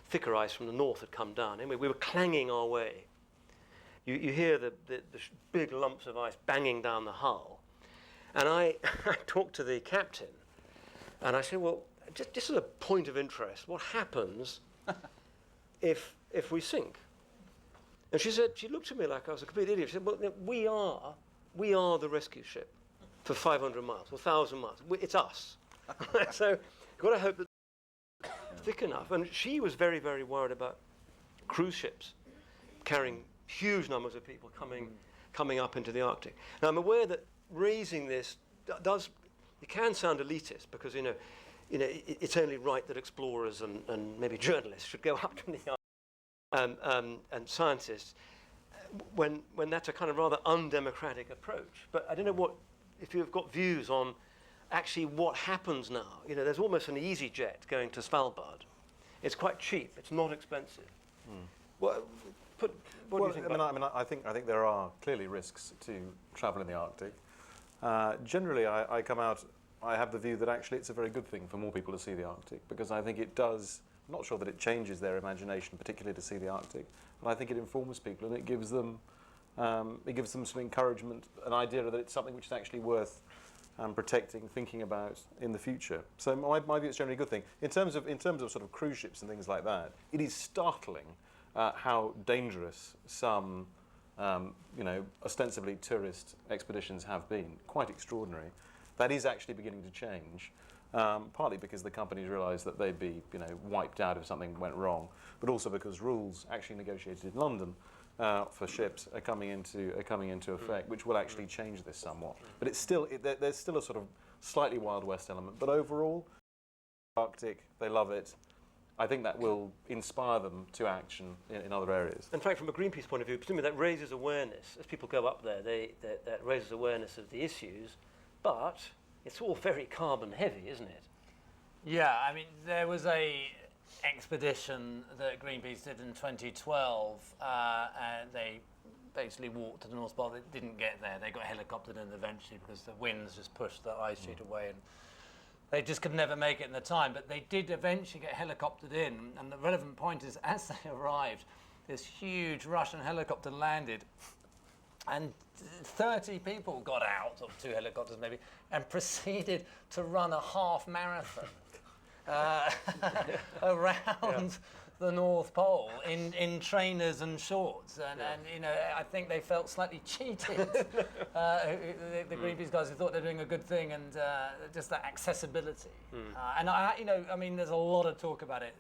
thicker ice from the north had come down. Anyway, we were clanging our way. You hear the big lumps of ice banging down the hull. And I talked to the captain, and I said, well, just as a point of interest, what happens if we sink? And she looked at me like I was a complete idiot. She said, well, we are the rescue ship for 500 miles, or 1,000 miles. It's us. So you've got to hope that it's thick enough. And she was very, very worried about cruise ships carrying huge numbers of people coming up into the Arctic. Now, I'm aware that raising this it can sound elitist because, it's only right that explorers and maybe journalists should go up to the Arctic and scientists when that's a kind of rather undemocratic approach. But I don't know if you've got views on actually what happens now. There's almost an easy jet going to Svalbard. It's quite cheap. It's not expensive. What do you think? I think there are clearly risks to travel in the Arctic. Generally, I have the view that actually it's a very good thing for more people to see the Arctic, because I think it does. I'm not sure that it changes their imagination, particularly to see the Arctic, but I think it informs people and it gives them some encouragement, an idea that it's something which is actually worth protecting, thinking about in the future. So my view is generally a good thing. In terms of sort of cruise ships and things like that, it is startling how dangerous some ostensibly tourist expeditions have been. Quite extraordinary. That is actually beginning to change, partly because the companies realise that they'd be wiped out if something went wrong, but also because rules actually negotiated in London for ships are coming into effect, which will actually change this somewhat. But it's still there's still a sort of slightly Wild West element. But overall, Arctic, they love it. I think that will inspire them to action in other areas. In fact, from a Greenpeace point of view, presumably that raises awareness. As people go up there, that raises awareness of the issues, but it's all very carbon heavy, isn't it? Yeah, there was a expedition that Greenpeace did in 2012, and they basically walked to the North Pole. They didn't get there. They got helicoptered in eventually because the winds just pushed the ice sheet away, and they just could never make it in the time. But they did eventually get helicoptered in, and the relevant point is, as they arrived, this huge Russian helicopter landed, and 30 people got out of 2 helicopters maybe, and proceeded to run a half marathon around the North Pole in trainers and shorts, and I think they felt slightly cheated. The Greenpeace guys who thought they were doing a good thing, and just that accessibility. And there's a lot of talk about it.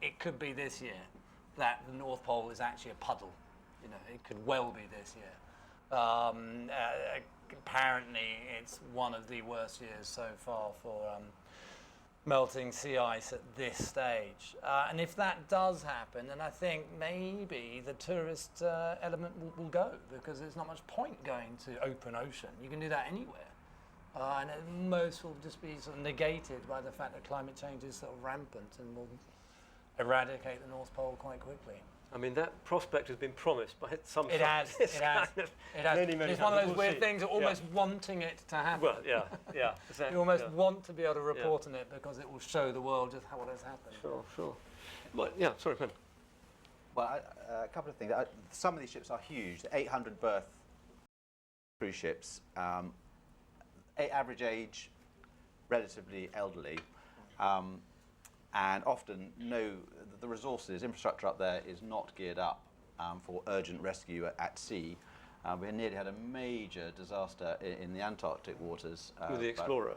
It could be this year that the North Pole is actually a puddle. It could well be this year. A apparently it's one of the worst years so far for melting sea ice at this stage. And if that does happen, then I think maybe the tourist element will go, because there's not much point going to open ocean. You can do that anywhere. And most will just be sort of negated by the fact that climate change is sort of rampant and will eradicate the North Pole quite quickly. I mean, that prospect has been promised by some. It has. It has. Many, many it's one of times. those We'll weird see. things, almost wanting it to happen. Well, yeah, exactly. You almost want to be able to report on it because it will show the world just what has happened. Sure. Well, yeah, sorry, Ben. Well, a couple of things. Some of these ships are huge. The 800 berth cruise ships, average age, relatively elderly, and often the resources, infrastructure up there is not geared up for urgent rescue at sea. We nearly had a major disaster in the Antarctic waters. With the Explorer.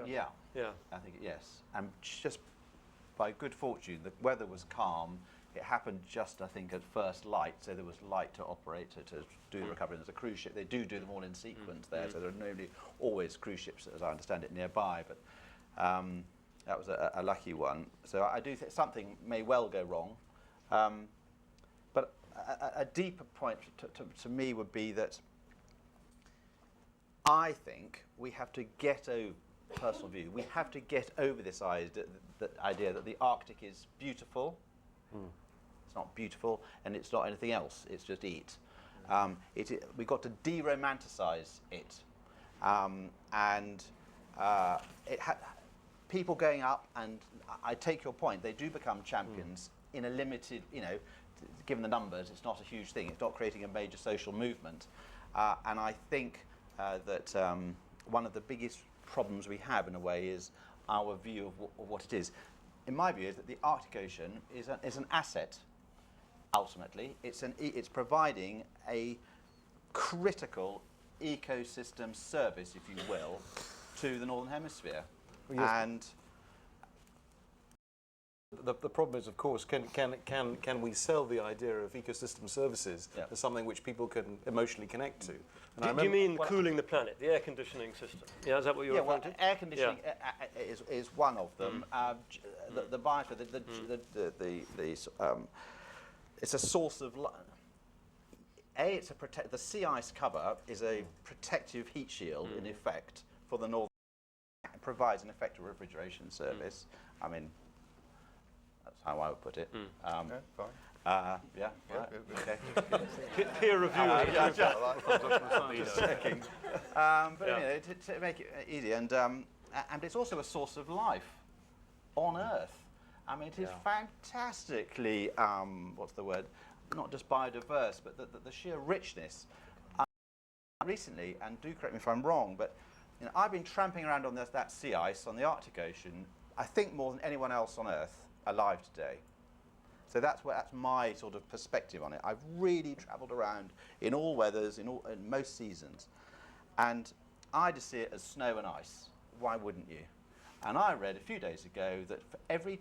Yeah, I think yes. And just by good fortune, the weather was calm. It happened just, I think, at first light, so there was light to operate to do the recovery. There's a cruise ship. They do them all in sequence there, so there are always cruise ships, as I understand it, nearby. But that was a lucky one. So I do think something may well go wrong. But a deeper point to me would be that I think we have to get over, personal view, we have to get over this idea that the Arctic is beautiful. It's not beautiful, and it's not anything else. It's just it. We've got to de-romanticize it, and people going up. And I take your point. They do become champions in a limited, given the numbers. It's not a huge thing. It's not creating a major social movement, and I think that one of the biggest problems we have, in a way, is our view of what it is. In my view, is that the Arctic Ocean is an asset. Ultimately, it's providing a critical ecosystem service, if you will, to the Northern Hemisphere. Well, yes. And the problem is, of course, can we sell the idea of ecosystem services as something which people can emotionally connect to? And Do you mean cooling the planet, the air conditioning system? Yeah, is that what you're referring to? Air conditioning is one of them. The biosphere, it's a source of the sea ice cover is a protective heat shield in effect for the northern. It provides an effective refrigeration service. I mean, that's how I would put it. Fine. Okay. Peer review. Just checking. But to make it easy, and it's also a source of life on Earth. I mean, it is fantastically, what's the word? Not just biodiverse, but the sheer richness. Recently, and do correct me if I'm wrong, but I've been tramping around on that sea ice on the Arctic Ocean, I think more than anyone else on Earth alive today. So that's my sort of perspective on it. I've really travelled around in all weathers, in most seasons, and I just see it as snow and ice. Why wouldn't you? And I read a few days ago that for every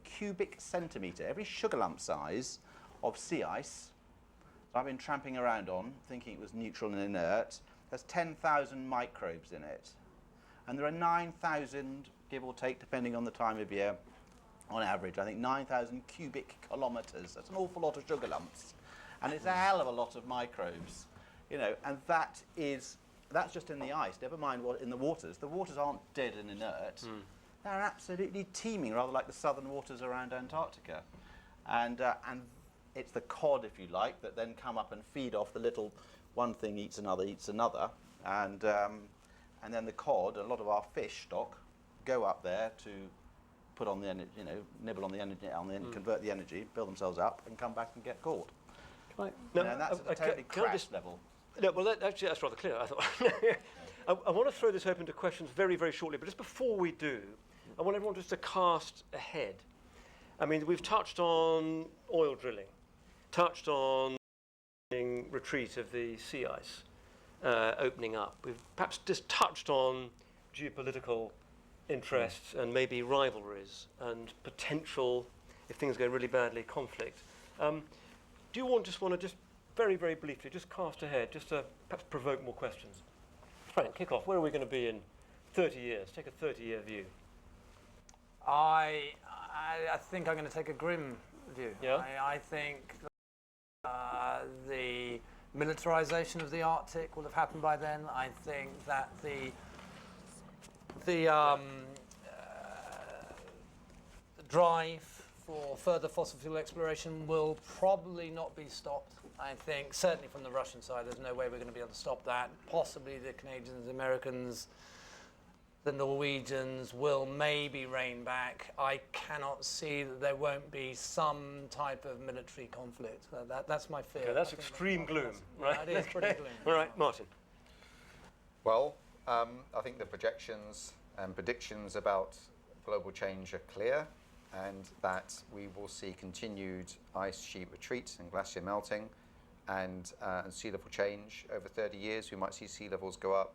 cubic centimetre, every sugar lump size of sea ice that I've been tramping around on, thinking it was neutral and inert, there's 10,000 microbes in it. And there are 9,000, give or take, depending on the time of year, on average, I think 9,000 cubic kilometres. That's an awful lot of sugar lumps. And it's a hell of a lot of microbes, and that's just in the ice, never mind what in the waters. The waters aren't dead and inert. They're absolutely teeming, rather like the southern waters around Antarctica. And it's the cod, if you like, that then come up and feed off the little one thing eats another, and then the cod, a lot of our fish stock, go up there to put on the energy, nibble on the energy, convert the energy, build themselves up, and come back and get caught. And that's at a totally crash level. No, well, actually, that's rather clear, I thought. I want to throw this open to questions very, very shortly, but just before we do, I want everyone just to cast ahead. I mean, we've touched on oil drilling, touched on retreat of the sea ice opening up. We've perhaps just touched on geopolitical interests and maybe rivalries and potential, if things go really badly, conflict. Do you want to just very, very briefly, just cast ahead, just to perhaps provoke more questions? Frank, kick off. Where are we going to be in 30 years? Take a 30-year view. I think I'm going to take a grim view. Yeah? I think the militarization of the Arctic will have happened by then. I think that the drive for further fossil fuel exploration will probably not be stopped. I think certainly from the Russian side, there's no way we're going to be able to stop that. Possibly the Canadians, the Americans, the Norwegians will maybe rein back. I cannot see that there won't be some type of military conflict. That's my fear. Okay, that's extreme gloom, right? Yeah, it is pretty gloom. All right, Martin. Well, I think the projections and predictions about global change are clear, and that we will see continued ice sheet retreat and glacier melting and sea level change over 30 years. We might see sea levels go up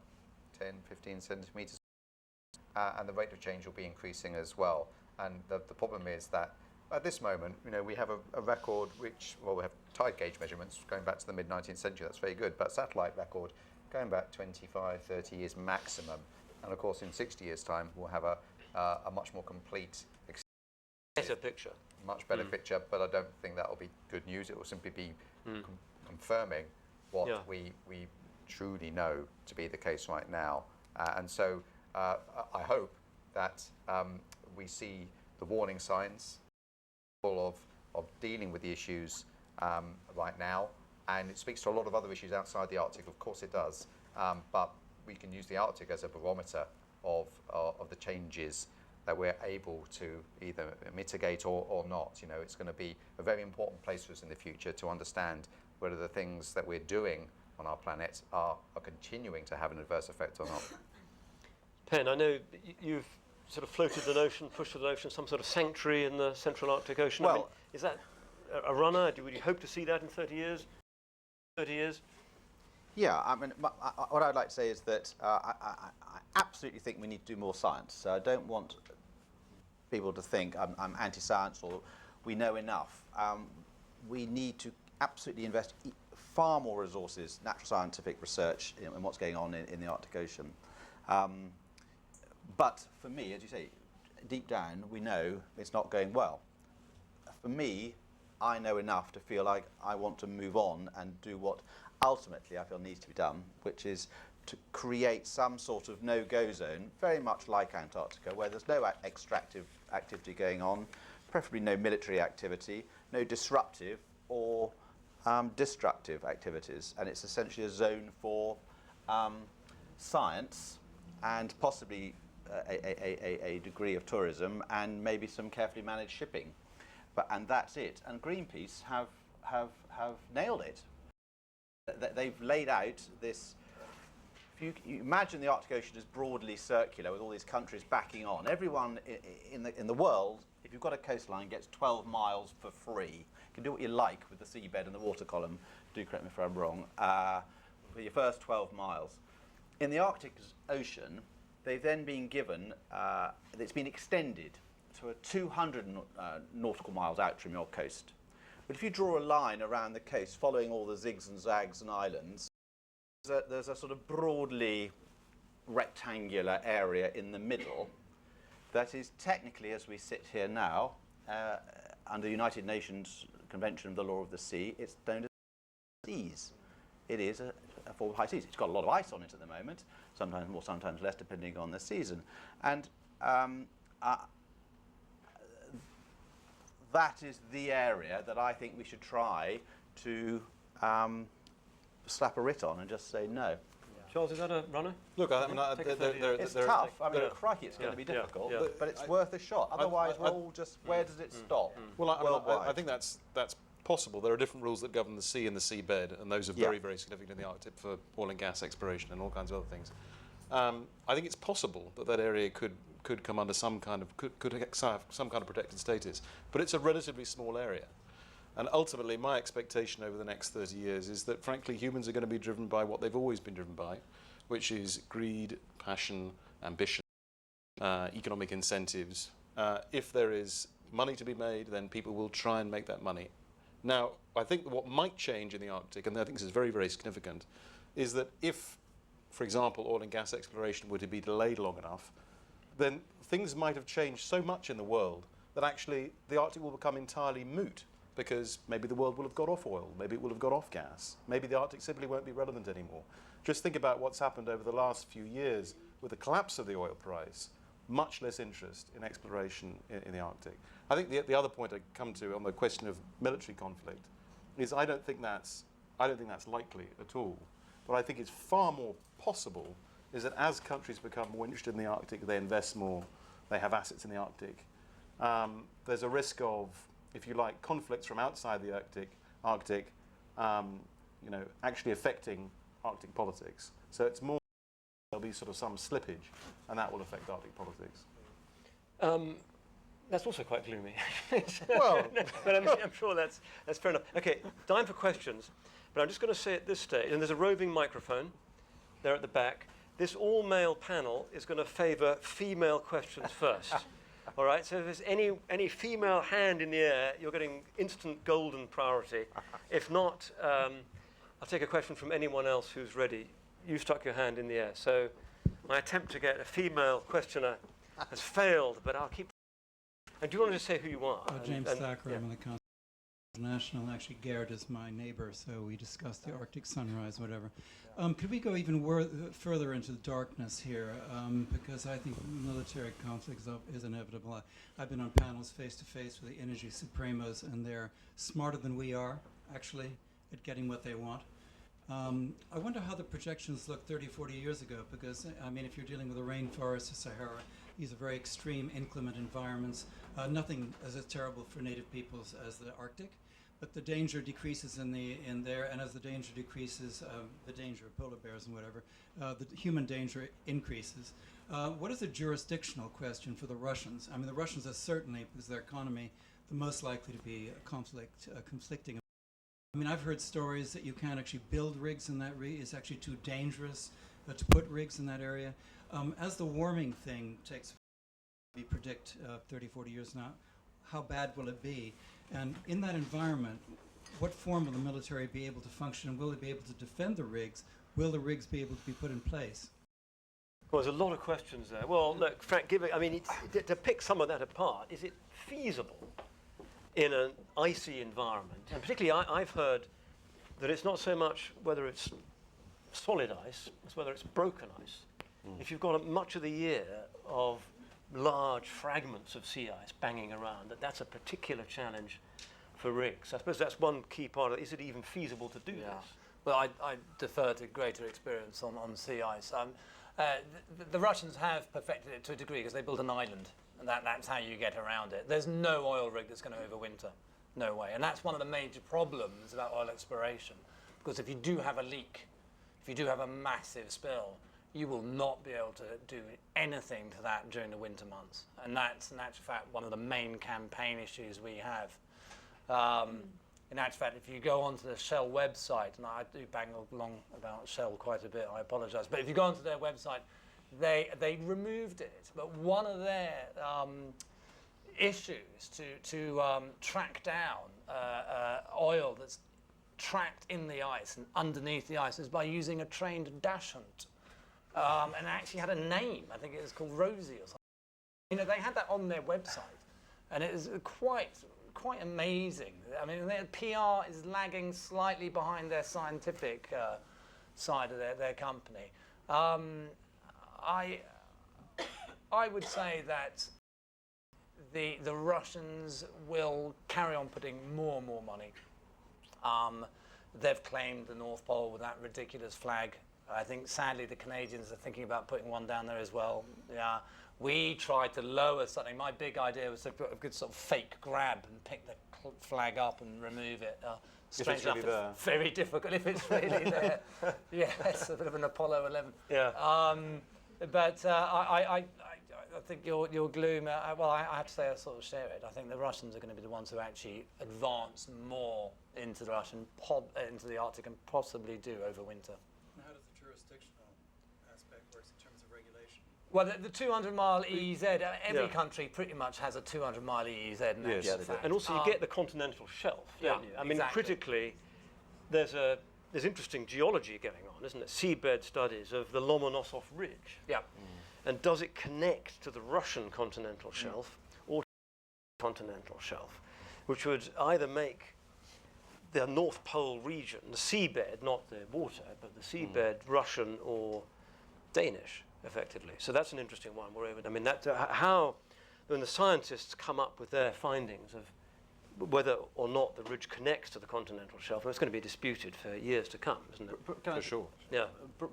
10, 15 centimetres, and the rate of change will be increasing as well. And the problem is that at this moment, we have a record which, well, we have tide gauge measurements going back to the mid-19th century. That's very good, but satellite record going back 25, 30 years maximum. And of course, in 60 years' time, we'll have a much more complete, Better picture. much better picture, but I don't think that will be good news. It will simply be confirming what we truly know to be the case right now. And so I hope that we see the warning signs of dealing with the issues right now. And it speaks to a lot of other issues outside the Arctic. Of course it does. But we can use the Arctic as a barometer of the changes that we're able to either mitigate or not. It's going to be a very important place for us in the future to understand whether the things that we're doing on our planet are continuing to have an adverse effect or not. Pen, I know you've sort of floated the notion, pushed the notion, some sort of sanctuary in the Central Arctic Ocean. Well, I mean, is that a runner? Would you hope to see that in 30 years? 30 years? Yeah, I mean, what I'd like to say is that I absolutely think we need to do more science. So I don't want people to think I'm anti-science or we know enough. We need to absolutely invest far more resources, natural scientific research in what's going on in the Arctic Ocean. But for me, as you say, deep down, we know it's not going well. For me, I know enough to feel like I want to move on and do what ultimately I feel needs to be done, which is to create some sort of no-go zone, very much like Antarctica, where there's no extractive activity going on, preferably no military activity, no disruptive or destructive activities. And it's essentially a zone for science and possibly a degree of tourism and maybe some carefully managed shipping. And that's it. And Greenpeace have nailed it. They've laid out this. If you imagine the Arctic Ocean as broadly circular with all these countries backing on, everyone in the world, if you've got a coastline, gets 12 miles for free. You can do what you like with the seabed and the water column. Do correct me if I'm wrong. For your first 12 miles. In the Arctic Ocean, they've then been given, it's been extended to a 200 nautical miles out from your coast. But if you draw a line around the coast, following all the zigs and zags and islands, there's a sort of broadly rectangular area in the middle that is technically, as we sit here now, under the United Nations Convention of the Law of the Sea, it's known as seas. It is a form of high seas. It's got a lot of ice on it at the moment, sometimes more, sometimes less, depending on the season. And that is the area that I think we should try to slap a writ on and just say no. Yeah. Charles, is that a runner? Look, I mean, It's tough. I mean, crikey, it's going to be difficult, but it's worth a shot. Otherwise, we're all just, where does it stop? Well, I think that's possible. There are different rules that govern the sea and the seabed, and those are very, very significant in the Arctic for oil and gas exploration and all kinds of other things. I think it's possible that area could come under some kind of protected status, but it's a relatively small area. And ultimately, my expectation over the next 30 years is that, frankly, humans are going to be driven by what they've always been driven by, which is greed, passion, ambition, economic incentives. If there is money to be made, then people will try and make that money. Now, I think what might change in the Arctic, and I think this is very, very significant, is that if for example, oil and gas exploration were to be delayed long enough, then things might have changed so much in the world that actually the Arctic will become entirely moot, because maybe the world will have got off oil, maybe it will have got off gas, maybe the Arctic simply won't be relevant anymore. Just think about what's happened over the last few years with the collapse of the oil price, much less interest in exploration in the Arctic. I think the other point I come to on the question of military conflict is I don't think that's likely at all. But I think it's far more possible is that as countries become more interested in the Arctic, they invest more, they have assets in the Arctic. There's a risk of, if you like, conflicts from outside the Arctic, actually affecting Arctic politics. So it's more there'll be sort of some slippage, and that will affect Arctic politics. That's also quite gloomy. Well, but I'm sure that's fair enough. Okay, time for questions. But I'm just going to say at this stage, and there's a roving microphone there at the back. This all-male panel is going to favour female questions first. All right, so if there's any female hand in the air, you're getting instant golden priority. If not, I'll take a question from anyone else who's ready. You stuck your hand in the air. So my attempt to get a female questioner has failed, but I'll keep. And do you want to just say who you are? James Thacker, yeah. I'm on the Council International. Actually, Garrett is my neighbor, so we discussed the Arctic sunrise, whatever. Could we go even further into the darkness here? Because I think military conflict is inevitable. I've been on panels face-to-face with the energy supremos, and they're smarter than we are, actually, at getting what they want. I wonder how the projections looked 30, 40 years ago, because, I mean, if you're dealing with the rainforest of Sahara, these are very extreme, inclement environments. Nothing as terrible for native peoples as the Arctic, but the danger decreases in there, and as the danger decreases, the danger of polar bears and whatever, the human danger increases. What is the jurisdictional question for the Russians? I mean, the Russians are certainly, because their economy, the most likely to be conflicting. I mean, I've heard stories that you can't actually build rigs in that region. It's actually too dangerous to put rigs in that area. As the warming thing takes, we predict 30, 40 years now, how bad will it be? And in that environment, what form will the military be able to function? And will it be able to defend the rigs? Will the rigs be able to be put in place? Well, there's a lot of questions there. Well, look, Frank, to pick some of that apart, is it feasible in an icy environment? And particularly, I've heard that it's not so much whether it's solid ice, as whether it's broken ice. If you've got much of the year of large fragments of sea ice banging around, that's a particular challenge for rigs. I suppose that's one key part of it. Is it even feasible to do this? Well, I defer to greater experience on sea ice. The Russians have perfected it to a degree because they built an island, and that's how you get around it. There's no oil rig that's going to overwinter. No way. And that's one of the major problems about oil exploration, because if you do have a leak, if you do have a massive spill, you will not be able to do anything to that during the winter months. And that's, in actual fact, one of the main campaign issues we have. In actual fact, if you go onto the Shell website, and I do bang along about Shell quite a bit, I apologise, but if you go onto their website, they removed it. But one of their issues to track down oil that's trapped in the ice and underneath the ice is by using a trained dash hunt. And it actually had a name. I think it was called Rosie or something. You know, they had that on their website, and it is quite amazing. I mean, their PR is lagging slightly behind their scientific side of their company. I would say that the Russians will carry on putting more and more money. They've claimed the North Pole with that ridiculous flag. I think, sadly, the Canadians are thinking about putting one down there as well. Yeah, we tried to lower something. My big idea was to put a good sort of fake grab and pick the flag up and remove it. Strange enough, it's very difficult if it's really there. Yeah, it's a bit of an Apollo 11. Yeah. But I think your gloom. Well, I have to say I sort of share it. I think the Russians are going to be the ones who actually advance more into the into the Arctic and possibly do overwinter. How does the jurisdictional aspect work in terms of regulation? Well, the 200-mile EEZ, every country pretty much has a 200-mile EEZ. Yes. And also you get the continental shelf, don't you? I mean, critically, there's a there's interesting geology going on, isn't it? Seabed studies of the Lomonosov Ridge. Yeah. And does it connect to the Russian continental shelf or to the continental shelf, which would either make the North Pole region, the seabed, not the water, but the seabed Russian or Danish, effectively. So that's an interesting one. I mean, how, when the scientists come up with their findings of whether or not the ridge connects to the continental shelf, it's going to be disputed for years to come, isn't it? For sure. Yeah.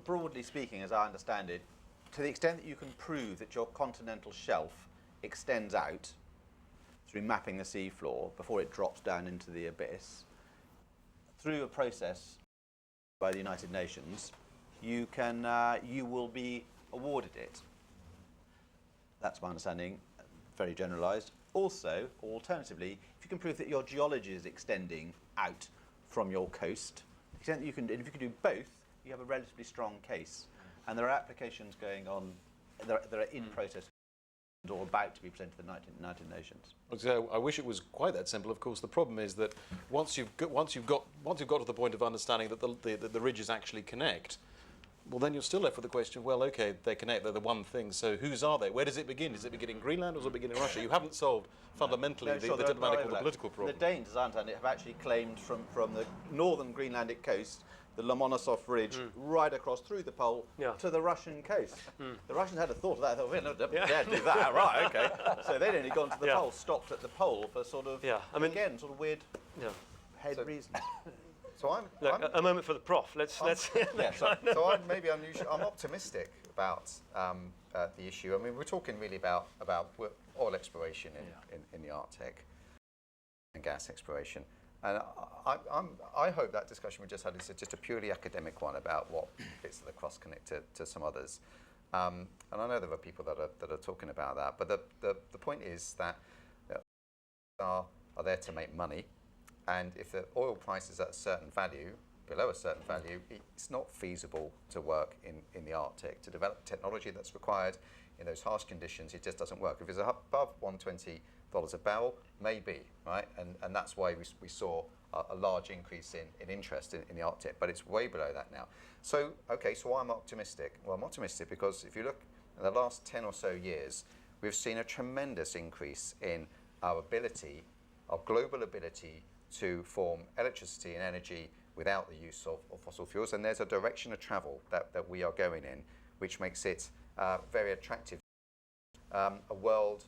Broadly speaking, as I understand it, to the extent that you can prove that your continental shelf extends out through mapping the seafloor before it drops down into the abyss, through a process by the United Nations, you will be awarded it. That's my understanding, very generalised. Also, alternatively, if you can prove that your geology is extending out from your coast, to the extent that you can, if you can do both, you have a relatively strong case. And there are applications going on, that are in process or about to be presented to the United Nations. So I wish it was quite that simple. Of course, the problem is that once you've got to the point of understanding that the ridges actually connect, well, then you're still left with the question, well, okay, they connect, they're the one thing, so whose are they? Where does it begin? Does it begin in Greenland or does it begin in Russia? You haven't solved fundamentally the diplomatic or the political problem. The Danes, as I understand it, have actually claimed from the northern Greenlandic coast, the Lomonosov Ridge, right across through the pole to the Russian coast. The Russians had a thought of that. They thought, well, no, yeah, do that, right, okay. So they'd only gone to the pole, stopped at the pole for sort of, again, sort of weird head reasons. So a moment for the prof. Let's. So I'm maybe unusual. I'm optimistic about the issue. I mean, we're talking really about oil exploration in the Arctic and gas exploration. And I hope that discussion we just had is just a purely academic one about what bits of the crust connect to some others. And I know there are people that are talking about that. But the point is that are there to make money. And if the oil price is at a certain value, below a certain value, it's not feasible to work in the Arctic. To develop technology that's required in those harsh conditions, it just doesn't work. If it's above $120 a barrel, maybe, right? And that's why we saw a large increase in interest in the Arctic, but it's way below that now. So, okay, so why am I optimistic? Well, I'm optimistic because if you look at the last 10 or so years, we've seen a tremendous increase in our global ability to form electricity and energy without the use of fossil fuels. And there's a direction of travel that we are going in, which makes it very attractive. A world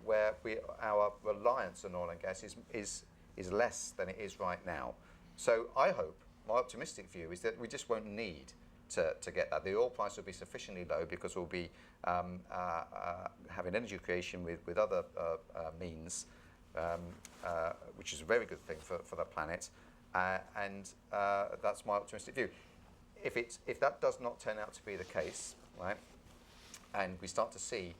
where our reliance on oil and gas is less than it is right now. So I hope, my optimistic view is that we just won't need to get that. The oil price will be sufficiently low because we'll be having energy creation with other means, which is a very good thing for the planet, and that's my optimistic view. If that does not turn out to be the case, right, and we start to see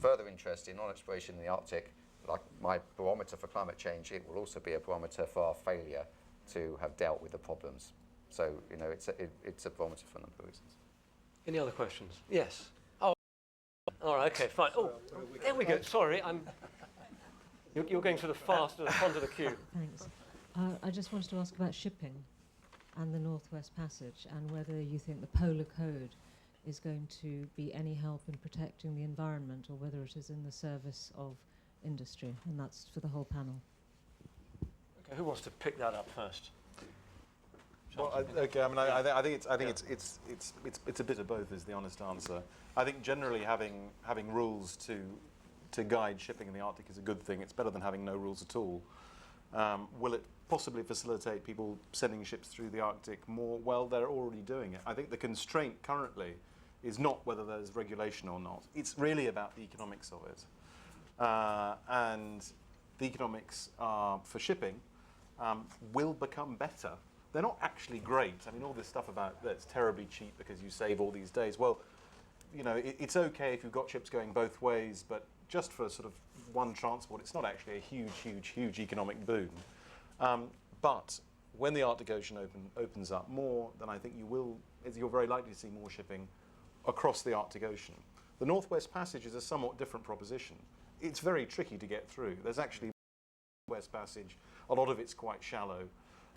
further interest in oil exploration in the Arctic, like my barometer for climate change, it will also be a barometer for our failure to have dealt with the problems. So it's a barometer for a number of reasons. Any other questions? Yes. Oh, all right. Okay. Fine. Oh, there we go. Sorry, You're going sort of fast onto the queue. Thanks. I just wanted to ask about shipping and the Northwest Passage and whether you think the Polar Code is going to be any help in protecting the environment or whether it is in the service of industry, and that's for the whole panel. Okay, who wants to pick that up first? Well, okay. I mean, I think it's a bit of both. Is the honest answer. I think generally having rules to guide shipping in the Arctic is a good thing. It's better than having no rules at all. Will it possibly facilitate people sending ships through the Arctic more? Well, they're already doing it. I think the constraint currently is not whether there's regulation or not. It's really about the economics of it. And the economics for shipping will become better. They're not actually great. I mean, all this stuff about that it's terribly cheap because you save all these days. Well, it's okay if you've got ships going both ways, but just for sort of one transport, it's not actually a huge economic boon. But when the Arctic Ocean opens up more, then I think you're very likely to see more shipping across the Arctic Ocean. The Northwest Passage is a somewhat different proposition. It's very tricky to get through. There's actually West Passage. A lot of it's quite shallow.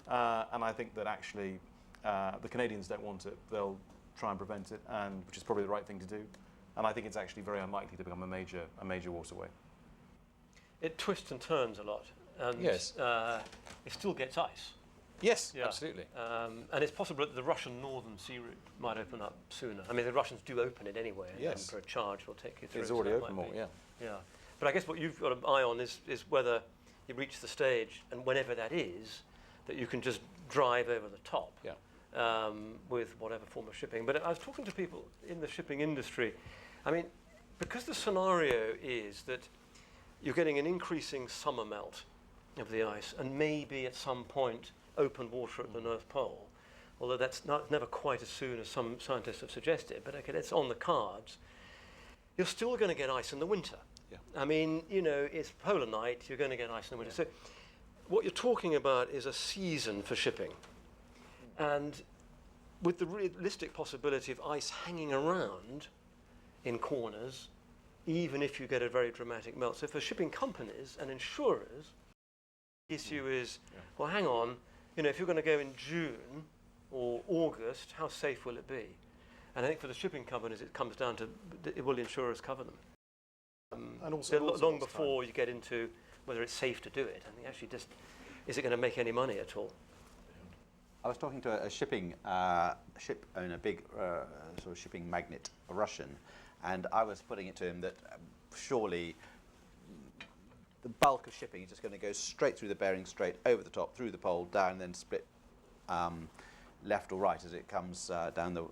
And I think that actually the Canadians don't want it. They'll try and prevent it, and which is probably the right thing to do. And I think it's actually very unlikely to become a major waterway. It twists and turns a lot, and Yes. It still gets ice. Yes, Yeah. absolutely. And it's possible that the Russian northern sea route might open up sooner. I mean, the Russians do open it anyway, and Yes. for a charge will take you through. It's so already that open might more, be- yeah. Yeah. But I guess what you've got an eye on is whether you reach the stage, and whenever that is, that you can just drive over the top Yeah. with whatever form of shipping. But I was talking to people in the shipping industry. I mean, because the scenario is that you're getting an increasing summer melt of the ice, and maybe at some point open water at the North Pole, although that's never quite as soon as some scientists have suggested, but okay, that's on the cards. You're still going to get ice in the winter. Yeah. I mean, you know, it's polar night, you're going to get ice in the winter. So what you're talking about is a season for shipping. And with the realistic possibility of ice hanging around in corners, even if you get a very dramatic melt. So for shipping companies and insurers, the issue is, well, hang on, you know, if you're going to go in June or August, how safe will it be? And I think for the shipping companies, it comes down to, will the insurers cover them? And also long lost before you get into whether it's safe to do it. I think actually just, is it going to make any money at all? I was talking to a ship owner, big sort of shipping magnate, a Russian, and I was putting it to him that surely the bulk of shipping is just going to go straight through the Bering Strait, over the top, through the pole, down, then split left or right as it comes down the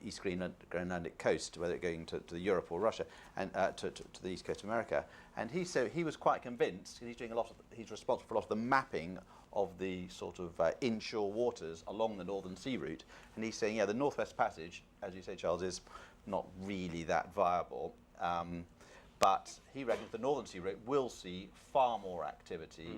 East Greenlandic coast, whether it's going to Europe or Russia, and to the East Coast of America. And he was quite convinced, because he's responsible for a lot of the mapping of the sort of inshore waters along the Northern Sea Route. And he's saying, yeah, the Northwest Passage, as you say, Charles, is not really that viable. But he reckons the Northern Sea Route will see far more activity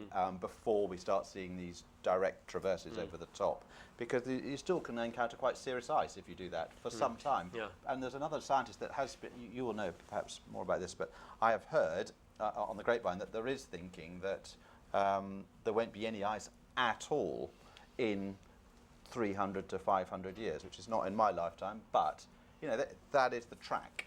before we start seeing these direct traverses over the top, because you still can encounter quite serious ice if you do that for some time. Yeah. And there's another scientist that has been, you will know perhaps more about this, but I have heard on the grapevine that there is thinking that there won't be any ice at all in 300 to 500 years, which is not in my lifetime, but you know that is the track.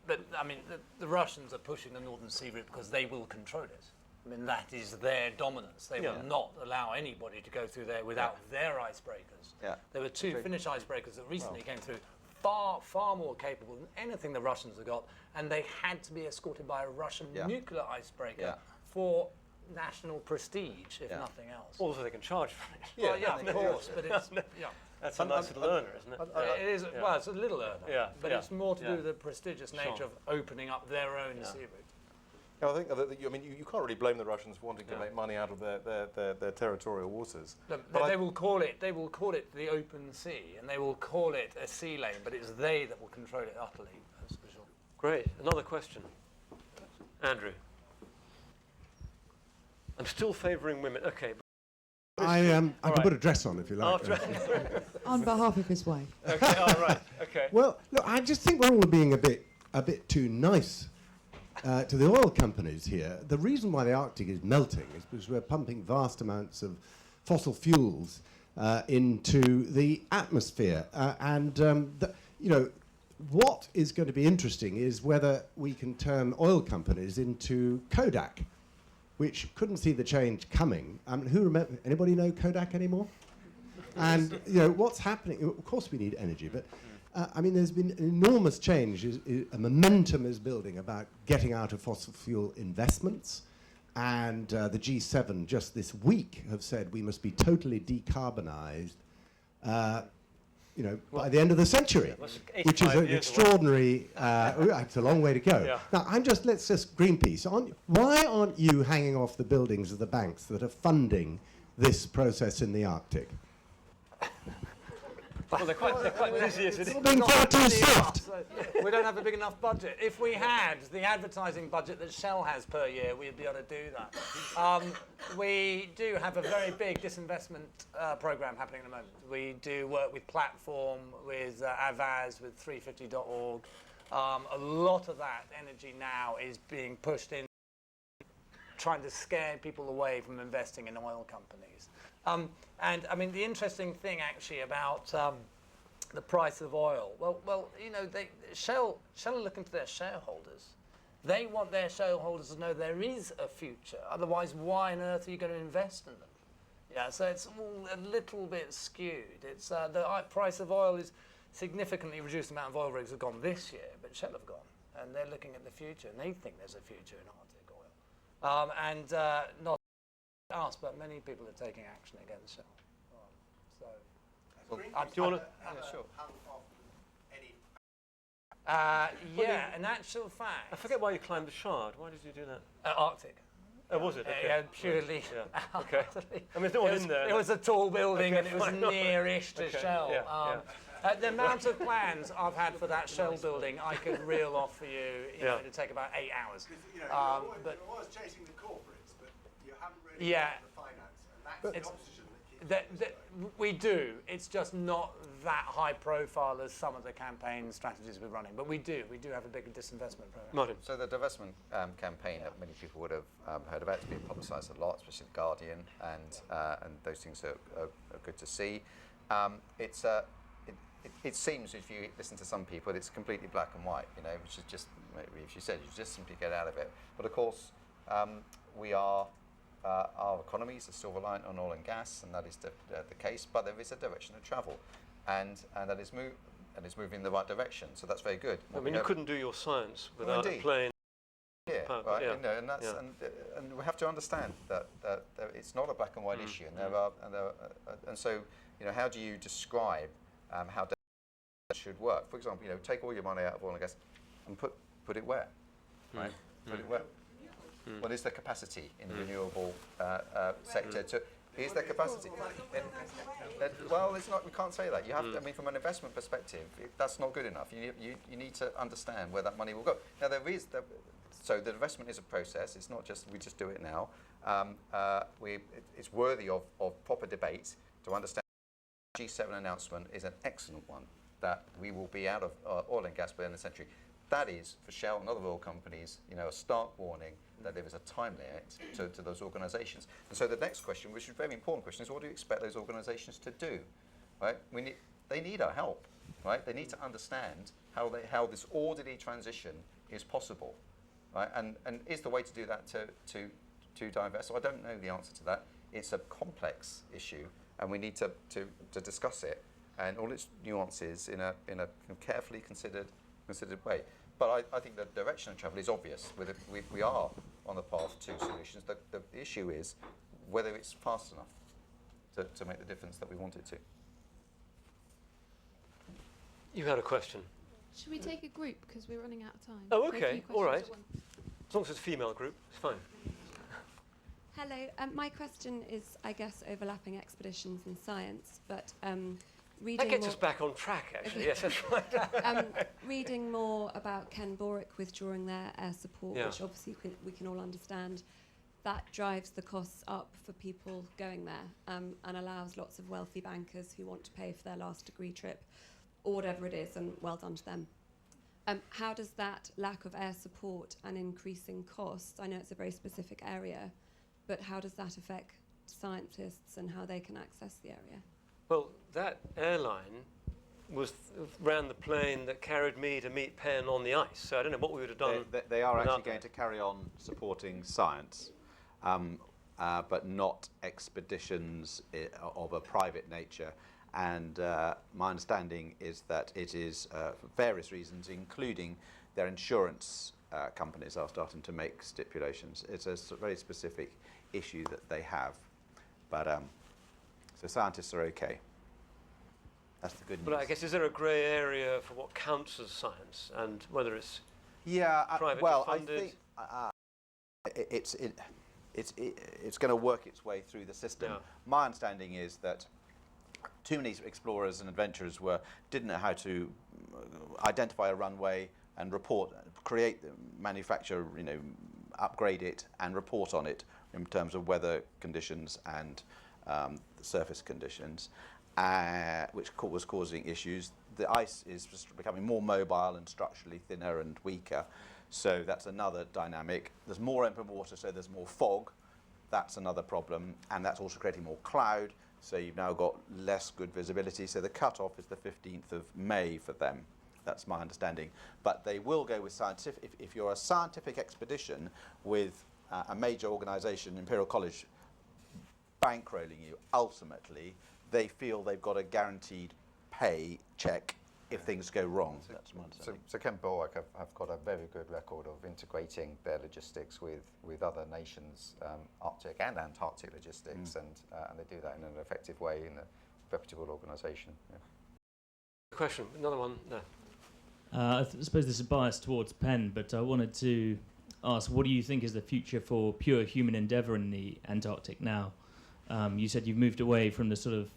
But I mean, the Russians are pushing the Northern Sea Route because they will control it. I mean, that is their dominance. They will not allow anybody to go through there without their icebreakers. Yeah. There were two Finnish icebreakers that recently came through, far more capable than anything the Russians have got, and they had to be escorted by a Russian nuclear icebreaker for national prestige, if nothing else. Also, they can charge for it. Well, yeah, of course, but it's That's a nice little earner, isn't it? it is. Well, it's a little earner, but it's more to do with the prestigious nature Sure. of opening up their own sea route. Yeah, I think that you can't really blame the Russians for wanting to make money out of their territorial waters. But they will call it the open sea, and they will call it a sea lane, but it's they that will control it utterly. That's for sure. Great. Another question. Andrew. I'm still favouring women. Okay. I can right. put a dress on if you like. On behalf of his wife. Okay, all right. Okay. Well, look, I just think we're all being a bit too nice to the oil companies here. The reason why the Arctic is melting is because we're pumping vast amounts of fossil fuels into the atmosphere. What is going to be interesting is whether we can turn oil companies into Kodak, which couldn't see the change coming. Anybody know Kodak anymore? And what's happening? Of course, we need energy, but there's been an enormous change. A momentum is building about getting out of fossil fuel investments, and the G7 just this week have said we must be totally decarbonised. By the end of the century, which is an extraordinary. It's a long way to go. Yeah. Now, let's just Greenpeace. Why aren't you hanging off the buildings of the banks that are funding this process in the Arctic? Well, they're quite busy as it is. You're being far too soft. We don't have a big enough budget. If we had the advertising budget that Shell has per year, we'd be able to do that. We do have a very big disinvestment program happening at the moment. We do work with Platform, with Avaz, with 350.org. A lot of that energy now is being pushed in trying to scare people away from investing in oil companies. And I mean, the interesting thing actually about the price of oil, well, you know, Shell are looking to their shareholders. They want their shareholders to know there is a future. Otherwise, why on earth are you going to invest in them? Yeah, so it's all a little bit skewed. It's the price of oil is significantly reduced. The amount of oil rigs have gone this year, but Shell have gone, and they're looking at the future, and they think there's a future in Arctic oil. And not us, but many people are taking action against Shell. Well, do you want to? yeah, sure. Yeah, in actual fact, I forget why you climbed the Shard. Why did you do that? Arctic. Oh, was it? Okay. Yeah, purely. Yeah. Okay. I mean, there's no one in there. It was a tall building, Okay, and it was fine. nearish to Okay, Shell. yeah, The amount of plans I've had for that Shell building, I could reel off for you. You know, it'd take about 8 hours. You're But always chasing the corporates, but you haven't really Yeah. got the finance, and that's the It's- opposition that keeps we do. It's just not that high profile as some of the campaign strategies we're running. But we do have a big disinvestment program. Martin. So the divestment campaign that many people would have heard about, it's been publicised a lot, especially the Guardian, and those things are good to see. It seems, if you listen to some people, it's completely black and white, you know, which is just, maybe if you said, you just simply get out of it. But of course, our economies are still reliant on oil and gas, and that is the case, but there is a direction of travel, and that is moving in the right direction, so that's very good. I mean, you couldn't do your science without a indeed. plane. Yeah, Part, right. yeah. You know, and that's Yeah. and we have to understand that it's not a black and white issue, and and so, you know, how do you describe how that should work? For example, you know, take all your money out of oil and gas and put it where, right? Put it where? What is the capacity in the renewable sector to? Is there capacity? Well, it's not. We can't say that. You have to. I mean, from an investment perspective, that's not good enough. You need to understand where that money will go. Now there is. So the investment is a process. It's not just we just do it now. It's worthy of proper debate to understand. The G7 announcement is an excellent one. That we will be out of oil and gas by the end of the century. That is, for Shell and other oil companies, you know, a stark warning that there is a time limit to those organisations. And so the next question, which is a very important question, is what do you expect those organisations to do? Right? They need our help. Right? They need to understand how this orderly transition is possible. Right? And is the way to do that to divest? So I don't know the answer to that. It's a complex issue, and we need to discuss it and all its nuances in a carefully considered way. But I think the direction of travel is obvious. We are on the path to solutions. The issue is whether it's fast enough to make the difference that we want it to. You had a question. Should we take a group because we're running out of time? Oh, Take a okay. few All right. questions at once. As long as it's a female group, it's fine. Hello. My question is, I guess, overlapping expeditions and science, but reading That gets more, us back on track, actually. Yes, that's right. reading more about Ken Borick withdrawing their air support, Yeah. which obviously we can all understand, that drives the costs up for people going there and allows lots of wealthy bankers who want to pay for their last degree trip or whatever it is, and well done to them. How does that lack of air support and increasing costs, I know it's a very specific area, but how does that affect scientists and how they can access the area? Well, that airline ran the plane that carried me to meet Penn on the ice. So I don't know what we would have done. They are without actually going that. to carry on supporting science, but not expeditions of a private nature. And my understanding is that it is, for various reasons, including their insurance companies are starting to make stipulations. It's a very specific issue that they have. But so scientists are okay. That's the good news. But I guess, is there a grey area for what counts as science and whether it's privately funded? I think it's going to work its way through the system. Yeah. My understanding is that too many explorers and adventurers didn't know how to identify a runway and create, manufacture, upgrade it and report on it in terms of weather conditions and the surface conditions, which was causing issues. The ice is just becoming more mobile and structurally thinner and weaker. So that's another dynamic. There's more open water, so there's more fog. That's another problem, and that's also creating more cloud, so you've now got less good visibility. So the cut-off is the 15th of May for them. That's my understanding. But they will go with scientific. If you're a scientific expedition with a major organisation, Imperial College, bankrolling you, ultimately, they feel they've got a guaranteed pay check if things go wrong. That's my understanding. So Kent Bulwark have got a very good record of integrating their logistics with other nations' Arctic and Antarctic logistics, and they do that in an effective way in a reputable organisation. Yeah. Question, another one there. I suppose this is biased towards Penn, but I wanted to ask, what do you think is the future for pure human endeavour in the Antarctic now? You said you've moved away from the sort of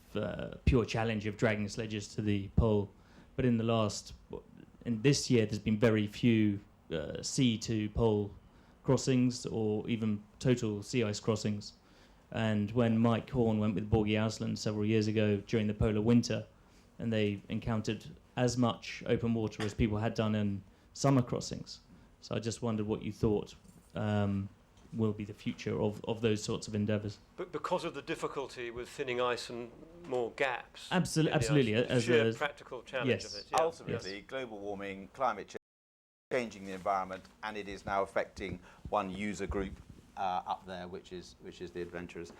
pure challenge of dragging sledges to the pole, but in this year there's been very few sea to pole crossings or even total sea ice crossings. And when Mike Horn went with Borgie Ausland several years ago during the polar winter, and they encountered as much open water as people had done in summer crossings. So I just wondered what you thought will be the future of those sorts of endeavours. But because of the difficulty with thinning ice and more gaps. Absolutely. The sheer practical challenge of it. Yeah. Ultimately, global warming, climate change, changing the environment, and it is now affecting one user group up there, which is the adventurers.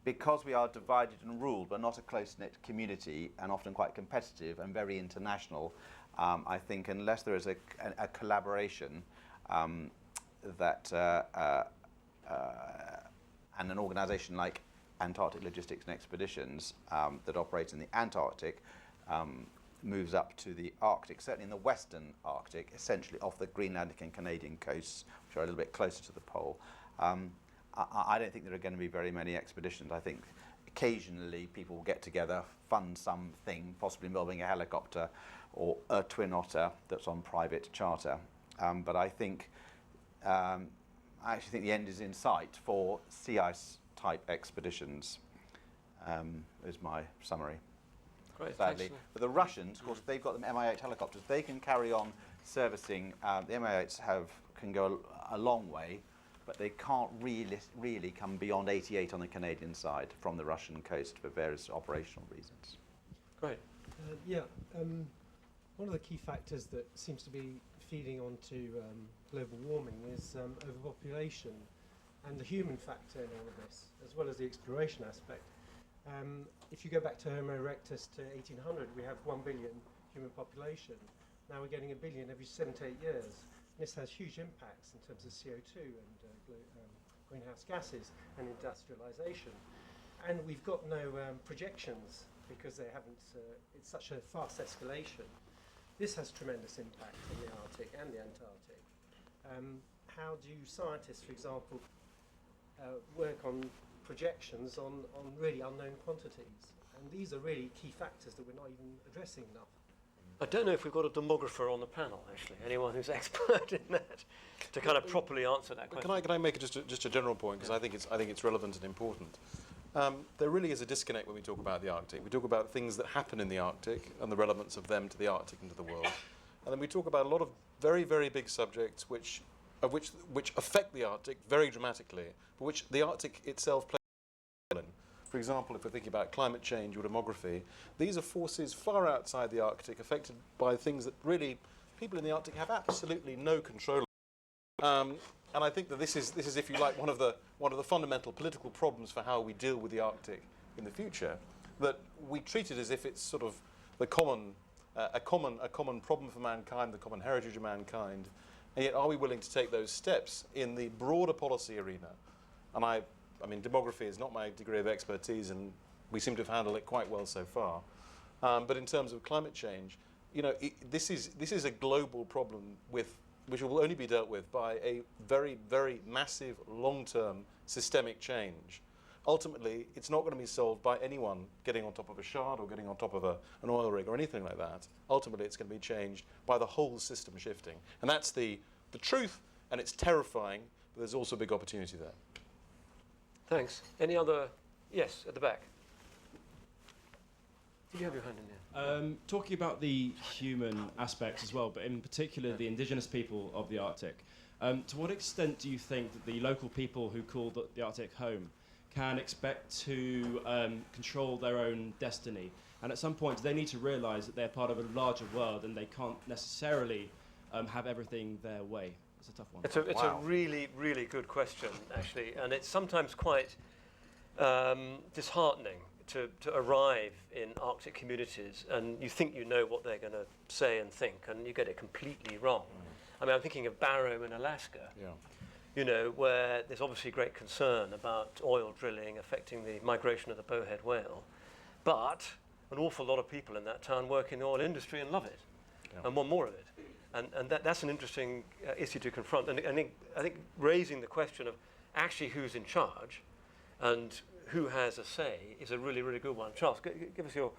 Because we are divided and ruled, but not a close-knit community, and often quite competitive and very international, I think unless there is a collaboration and an organisation like Antarctic Logistics and Expeditions that operates in the Antarctic moves up to the Arctic, certainly in the Western Arctic, essentially off the Greenlandic and Canadian coasts, which are a little bit closer to the pole. I don't think there are going to be very many expeditions. I think occasionally people will get together, fund something, possibly involving a helicopter or a twin otter that's on private charter. But I actually think the end is in sight for sea ice type expeditions, is my summary. Great, sadly. But the Russians, of course, they've got the Mi-8 helicopters. They can carry on servicing. The Mi-8s can go a long way, but they can't really come beyond 88 on the Canadian side from the Russian coast for various operational reasons. Great. One of the key factors that seems to be feeding onto global warming is overpopulation and the human factor in all of this, as well as the exploration aspect. If you go back to Homo erectus to 1800, we have 1 billion human population. Now we're getting 1 billion every 7 to 8 years. This has huge impacts in terms of CO2 and greenhouse gases and industrialization. And we've got no projections because they haven't, it's such a fast escalation. This has tremendous impact on the Arctic and the Antarctic. How do scientists, for example, work on projections on really unknown quantities? And these are really key factors that we're not even addressing enough. I don't know if we've got a demographer on the panel, actually, anyone who's expert in that, to kind of properly answer that question. Can I make just a general point, because I think it's relevant and important. There really is a disconnect when we talk about the Arctic. We talk about things that happen in the Arctic and the relevance of them to the Arctic and to the world, and then we talk about a lot of very, very big subjects which affect the Arctic very dramatically, but which the Arctic itself plays a role in. For example, if we're thinking about climate change or demography, these are forces far outside the Arctic, affected by things that really people in the Arctic have absolutely no control over. And I think that this is, if you like, one of the fundamental political problems for how we deal with the Arctic in the future. That we treat it as if it's sort of a common problem for mankind, the common heritage of mankind, and yet are we willing to take those steps in the broader policy arena? And I mean, demography is not my degree of expertise, and we seem to have handled it quite well so far. But in terms of climate change, you know, this is a global problem which will only be dealt with by a very, very massive, long-term systemic change. Ultimately, it's not going to be solved by anyone getting on top of a shard or getting on top of an oil rig or anything like that. Ultimately, it's going to be changed by the whole system shifting. And that's the truth, and it's terrifying, but there's also a big opportunity there. Thanks. Any other? Yes, at the back. Did you have your hand in there? Talking about the human aspects as well, but in particular the indigenous people of the Arctic, to what extent do you think that the local people who call the Arctic home can expect to control their own destiny? And at some point, they need to realise that they're part of a larger world and they can't necessarily have everything their way. It's a tough one. It's a really, really good question, actually, and it's sometimes quite disheartening to arrive in Arctic communities and you think you know what they're going to say and think, and you get it completely wrong. I mean, I'm thinking of Barrow in Alaska, you know, where there's obviously great concern about oil drilling affecting the migration of the bowhead whale, but an awful lot of people in that town work in the oil industry and love it and want more of it. And that's an interesting issue to confront. And I think raising the question of actually who's in charge and who has a say is a really, really good one. Charles, give us your...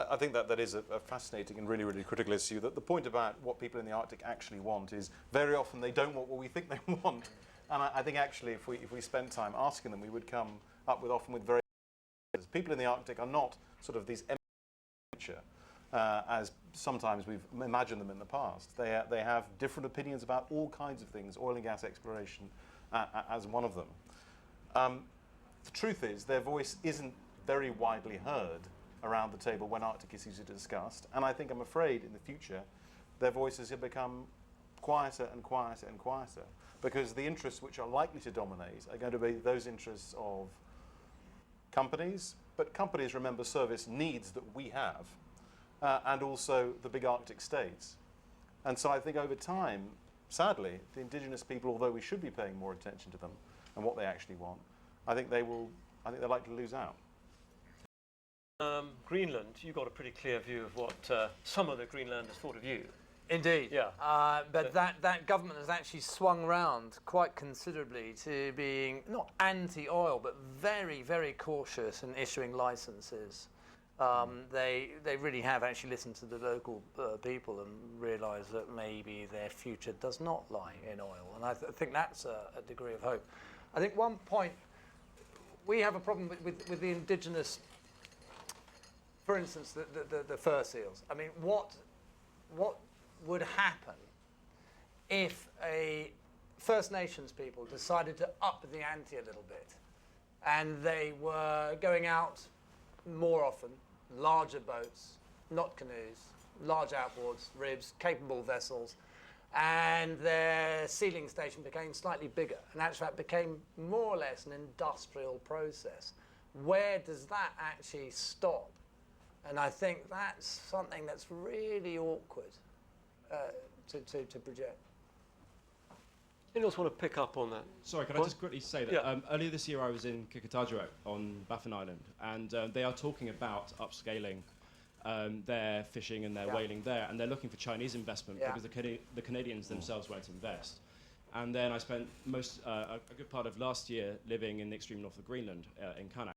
I think that is a fascinating and really, really critical issue. That the point about what people in the Arctic actually want is very often they don't want what we think they want. And I think actually if we spent time asking them, we would come up with often with very... People in the Arctic are not sort of these nature, as sometimes we've imagined them in the past. They have different opinions about all kinds of things, oil and gas exploration as one of them. The truth is their voice isn't very widely heard around the table when Arctic issues are discussed, and I think I'm afraid in the future their voices have become quieter and quieter and quieter, because the interests which are likely to dominate are going to be those interests of companies, but companies, remember, service needs that we have, and also the big Arctic states. And so I think over time, sadly, the indigenous people, although we should be paying more attention to them and what they actually want, I think they're likely to lose out. Greenland, you got a pretty clear view of what some of the Greenlanders thought of you. Indeed. Yeah. But that government has actually swung round quite considerably to being not anti-oil, but very, very cautious in issuing licenses. They really have actually listened to the local people and realised that maybe their future does not lie in oil. And I think that's a degree of hope. I think one point, we have a problem with the indigenous, for instance, the fur seals. I mean, what would happen if a First Nations people decided to up the ante a little bit and they were going out more often, larger boats, not canoes, large outboards, ribs, capable vessels, and their sealing station became slightly bigger, and actually that became more or less an industrial process. Where does that actually stop? And I think that's something that's really awkward to project. Anyone else want to pick up on that? Sorry, can I just quickly say that earlier this year I was in Kikatajuak on Baffin Island, and they are talking about upscaling their fishing and their whaling there, and they're looking for Chinese investment because the Canadians themselves won't invest. And then I spent a good part of last year living in the extreme north of Greenland, in Kanak.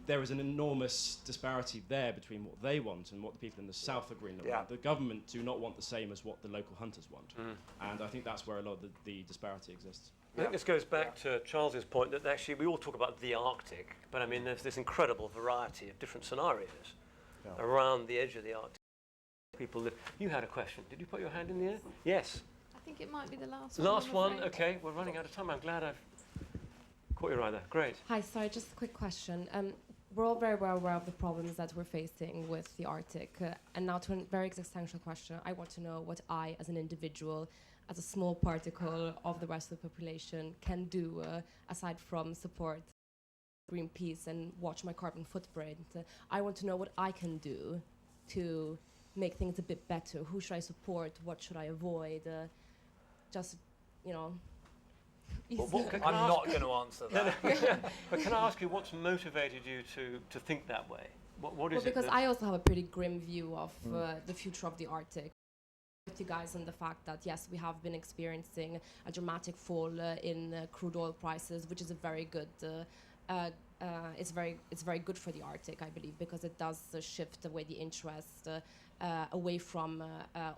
There is an enormous disparity there between what they want and what the people in the south of Greenland want. The government do not want the same as what the local hunters want. And I think that's where a lot of the disparity exists. I think this goes back to Charles's point that actually we all talk about the Arctic, but I mean there's this incredible variety of different scenarios around the edge of the Arctic. People live. You had a question. Did you put your hand in the air? Yes. I think it might be the last one. Last one. Okay, we're running out of time. I'm glad I've caught you right there. Great. Hi, sorry, just a quick question. We're all very well aware of the problems that we're facing with the Arctic. And now to a very existential question, I want to know what I, as an individual, as a small particle of the rest of the population, can do, aside from support Greenpeace and watch my carbon footprint. I want to know what I can do to make things a bit better. Who should I support? What should I avoid? Just, you know... I'm not going to answer that. But can I ask you what's motivated you to think that way? What is it? Because I also have a pretty grim view of the future of the Arctic. With you guys on the fact that yes, we have been experiencing a dramatic fall in crude oil prices, which is a very good. It's very good for the Arctic, I believe, because it does shift away the interest away from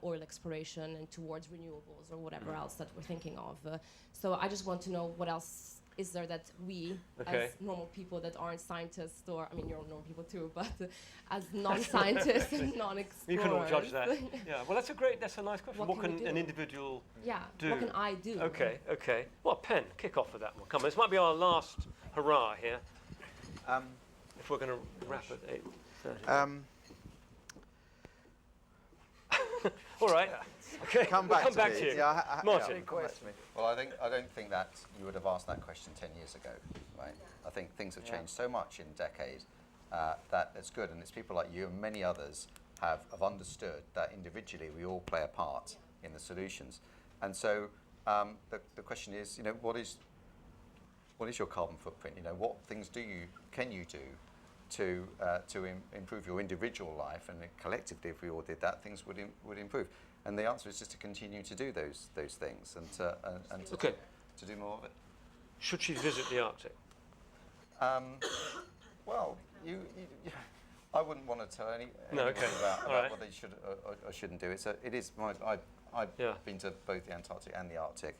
oil exploration and towards renewables or whatever else that we're thinking of. So I just want to know what else is there that we, Okay. as normal people that aren't scientists, or I mean, you're normal people too, but as non-scientists and non-explorers, You can all judge that. Yeah. Well, that's a nice question. What What can we can do? an individual yeah, do? what can I do? Okay. Okay. Well, Pen, kick off with that one. Come on. This might be our last hurrah here. If we're going to wrap at 8:30. All right. Okay. Come We'll back come to back me. to you. Yeah, Martin. yeah, come back to me. Well, I don't think that you would have asked that question 10 years ago, right? I think things have changed so much in decades that it's good, and it's people like you and many others have understood that individually we all play a part in the solutions. And so the question is, you know, what is your carbon footprint? You know, what things can you do to improve your individual life, and collectively, if we all did that, things would improve. And the answer is just to continue to do those things and to do more of it. Should she visit the Arctic? Well, I wouldn't want to tell anyone about what they should or shouldn't do. I've been to both the Antarctic and the Arctic,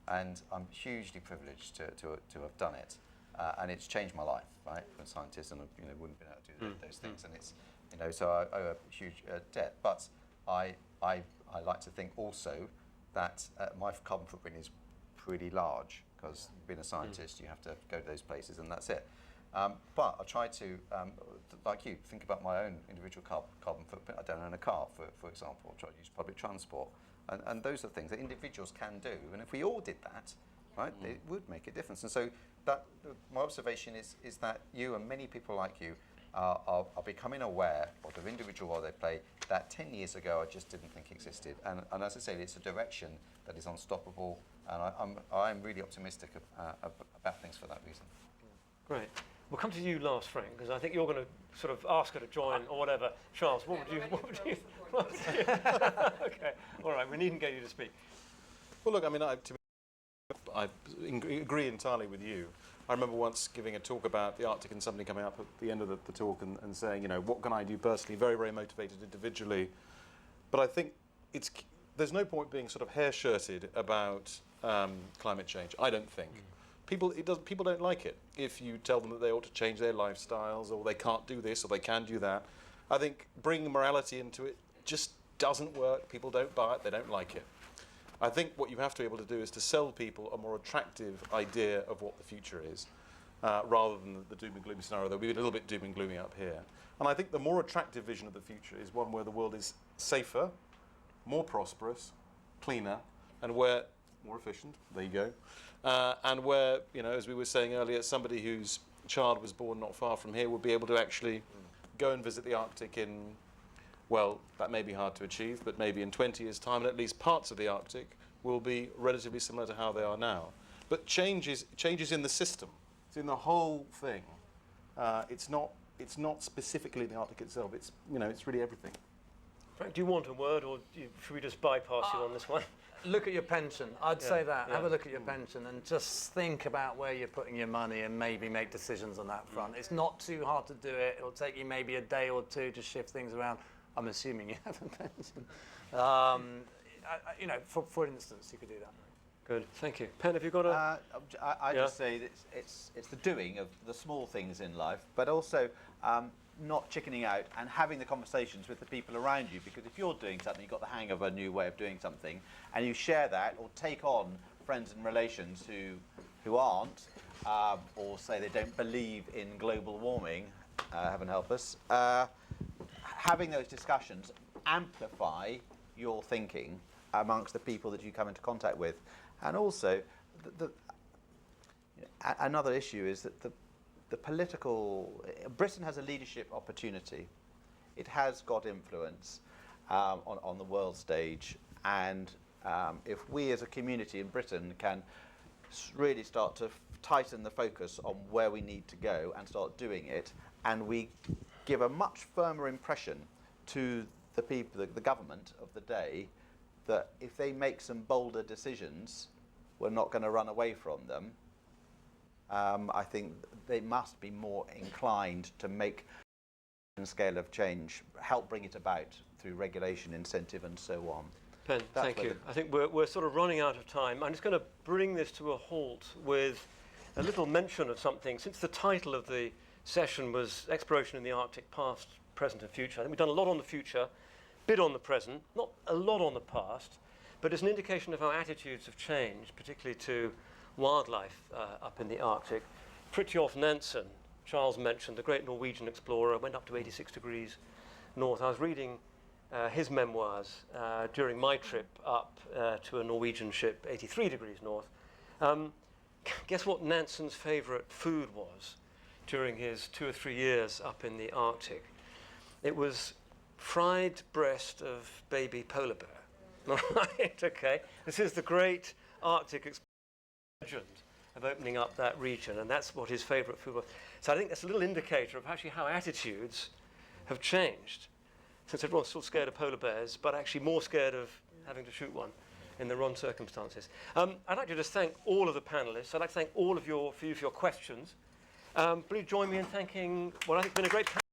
and I'm hugely privileged to have done it. And it's changed my life, right? I'm a scientist, and I wouldn't be able to do those things. And it's, so I owe a huge debt. But I like to think also that my carbon footprint is pretty large, because being a scientist, you have to go to those places, and that's it. But I try to, like you, think about my own individual carbon footprint. I don't own a car, for example. I try to use public transport. And those are things that individuals can do. And if we all did that, right, it would make a difference. And so my observation is that you and many people like you are becoming aware of the individual role they play that 10 years ago I just didn't think existed. And as I say, it's a direction that is unstoppable. And I'm really optimistic about things for that reason. Great. We'll come to you last, Frank, because I think you're going to sort of ask her to join or whatever. Charles, what would you Okay. All right, we needn't get you to speak. Well, look, I mean, I agree entirely with you. I remember once giving a talk about the Arctic and somebody coming up at the end of the talk and saying, you know, what can I do personally? Very, very motivated individually. But I think there's no point being sort of hair-shirted about climate change, I don't think. People don't like it if you tell them that they ought to change their lifestyles, or they can't do this, or they can do that. I think bringing morality into it just doesn't work. People don't buy it. They don't like it. I think what you have to be able to do is to sell people a more attractive idea of what the future is, rather than the doom and gloomy scenario. There'll be a little bit doom and gloomy up here. And I think the more attractive vision of the future is one where the world is safer, more prosperous, cleaner, and where more efficient. There you go. And where, you know, as we were saying earlier, somebody whose child was born not far from here would be able to actually go and visit the Arctic in, well, that may be hard to achieve, but maybe in 20 years' time, and at least parts of the Arctic will be relatively similar to how they are now. But changes in the system. It's in the whole thing. It's not specifically the Arctic itself. It's really everything. Frank, do you want a word, or should we just bypass you on this one? Look at your pension. I'd say that. Yeah. Have a look at your pension and just think about where you're putting your money and maybe make decisions on that front. It's not too hard to do it. It'll take you maybe a day or two to shift things around. I'm assuming you have a pension. For instance, you could do that. Good, thank you. Pen, have you got a... I just say that it's the doing of the small things in life, but also not chickening out and having the conversations with the people around you, because if you're doing something, you've got the hang of a new way of doing something, and you share that or take on friends and relations who aren't, or say they don't believe in global warming, heaven help us, having those discussions amplify your thinking amongst the people that you come into contact with. And also, another issue is that the political... Britain has a leadership opportunity. It has got influence on the world stage, and if we as a community in Britain can really start to tighten the focus on where we need to go and start doing it, and we give a much firmer impression to the people, the government of the day, that if they make some bolder decisions, we're not going to run away from them. I think they must be more inclined to make a scale of change, help bring it about through regulation, incentive, and so on. Pen, thank you. I think we're sort of running out of time. I'm just going to bring this to a halt with a little mention of something. Since the title of the session was Exploration in the Arctic, Past, Present and Future, I think we've done a lot on the future, bit on the present, not a lot on the past, but it's an indication of how attitudes have changed, particularly to wildlife up in the Arctic. Fridtjof Nansen, Charles mentioned, the great Norwegian explorer, went up to 86 degrees north. I was reading his memoirs during my trip up to a Norwegian ship, 83 degrees north. Guess what Nansen's favourite food was during his 2 or 3 years up in the Arctic? It was fried breast of baby polar bear. All right, okay. This is the great Arctic legend of opening up that region, and that's what his favourite food was. So I think that's a little indicator of actually how attitudes have changed, since everyone's still scared of polar bears, but actually more scared of having to shoot one in the wrong circumstances. I'd like to just thank all of the panellists. I'd like to thank all of you for your questions. Please join me in thanking what I think has been a great panel.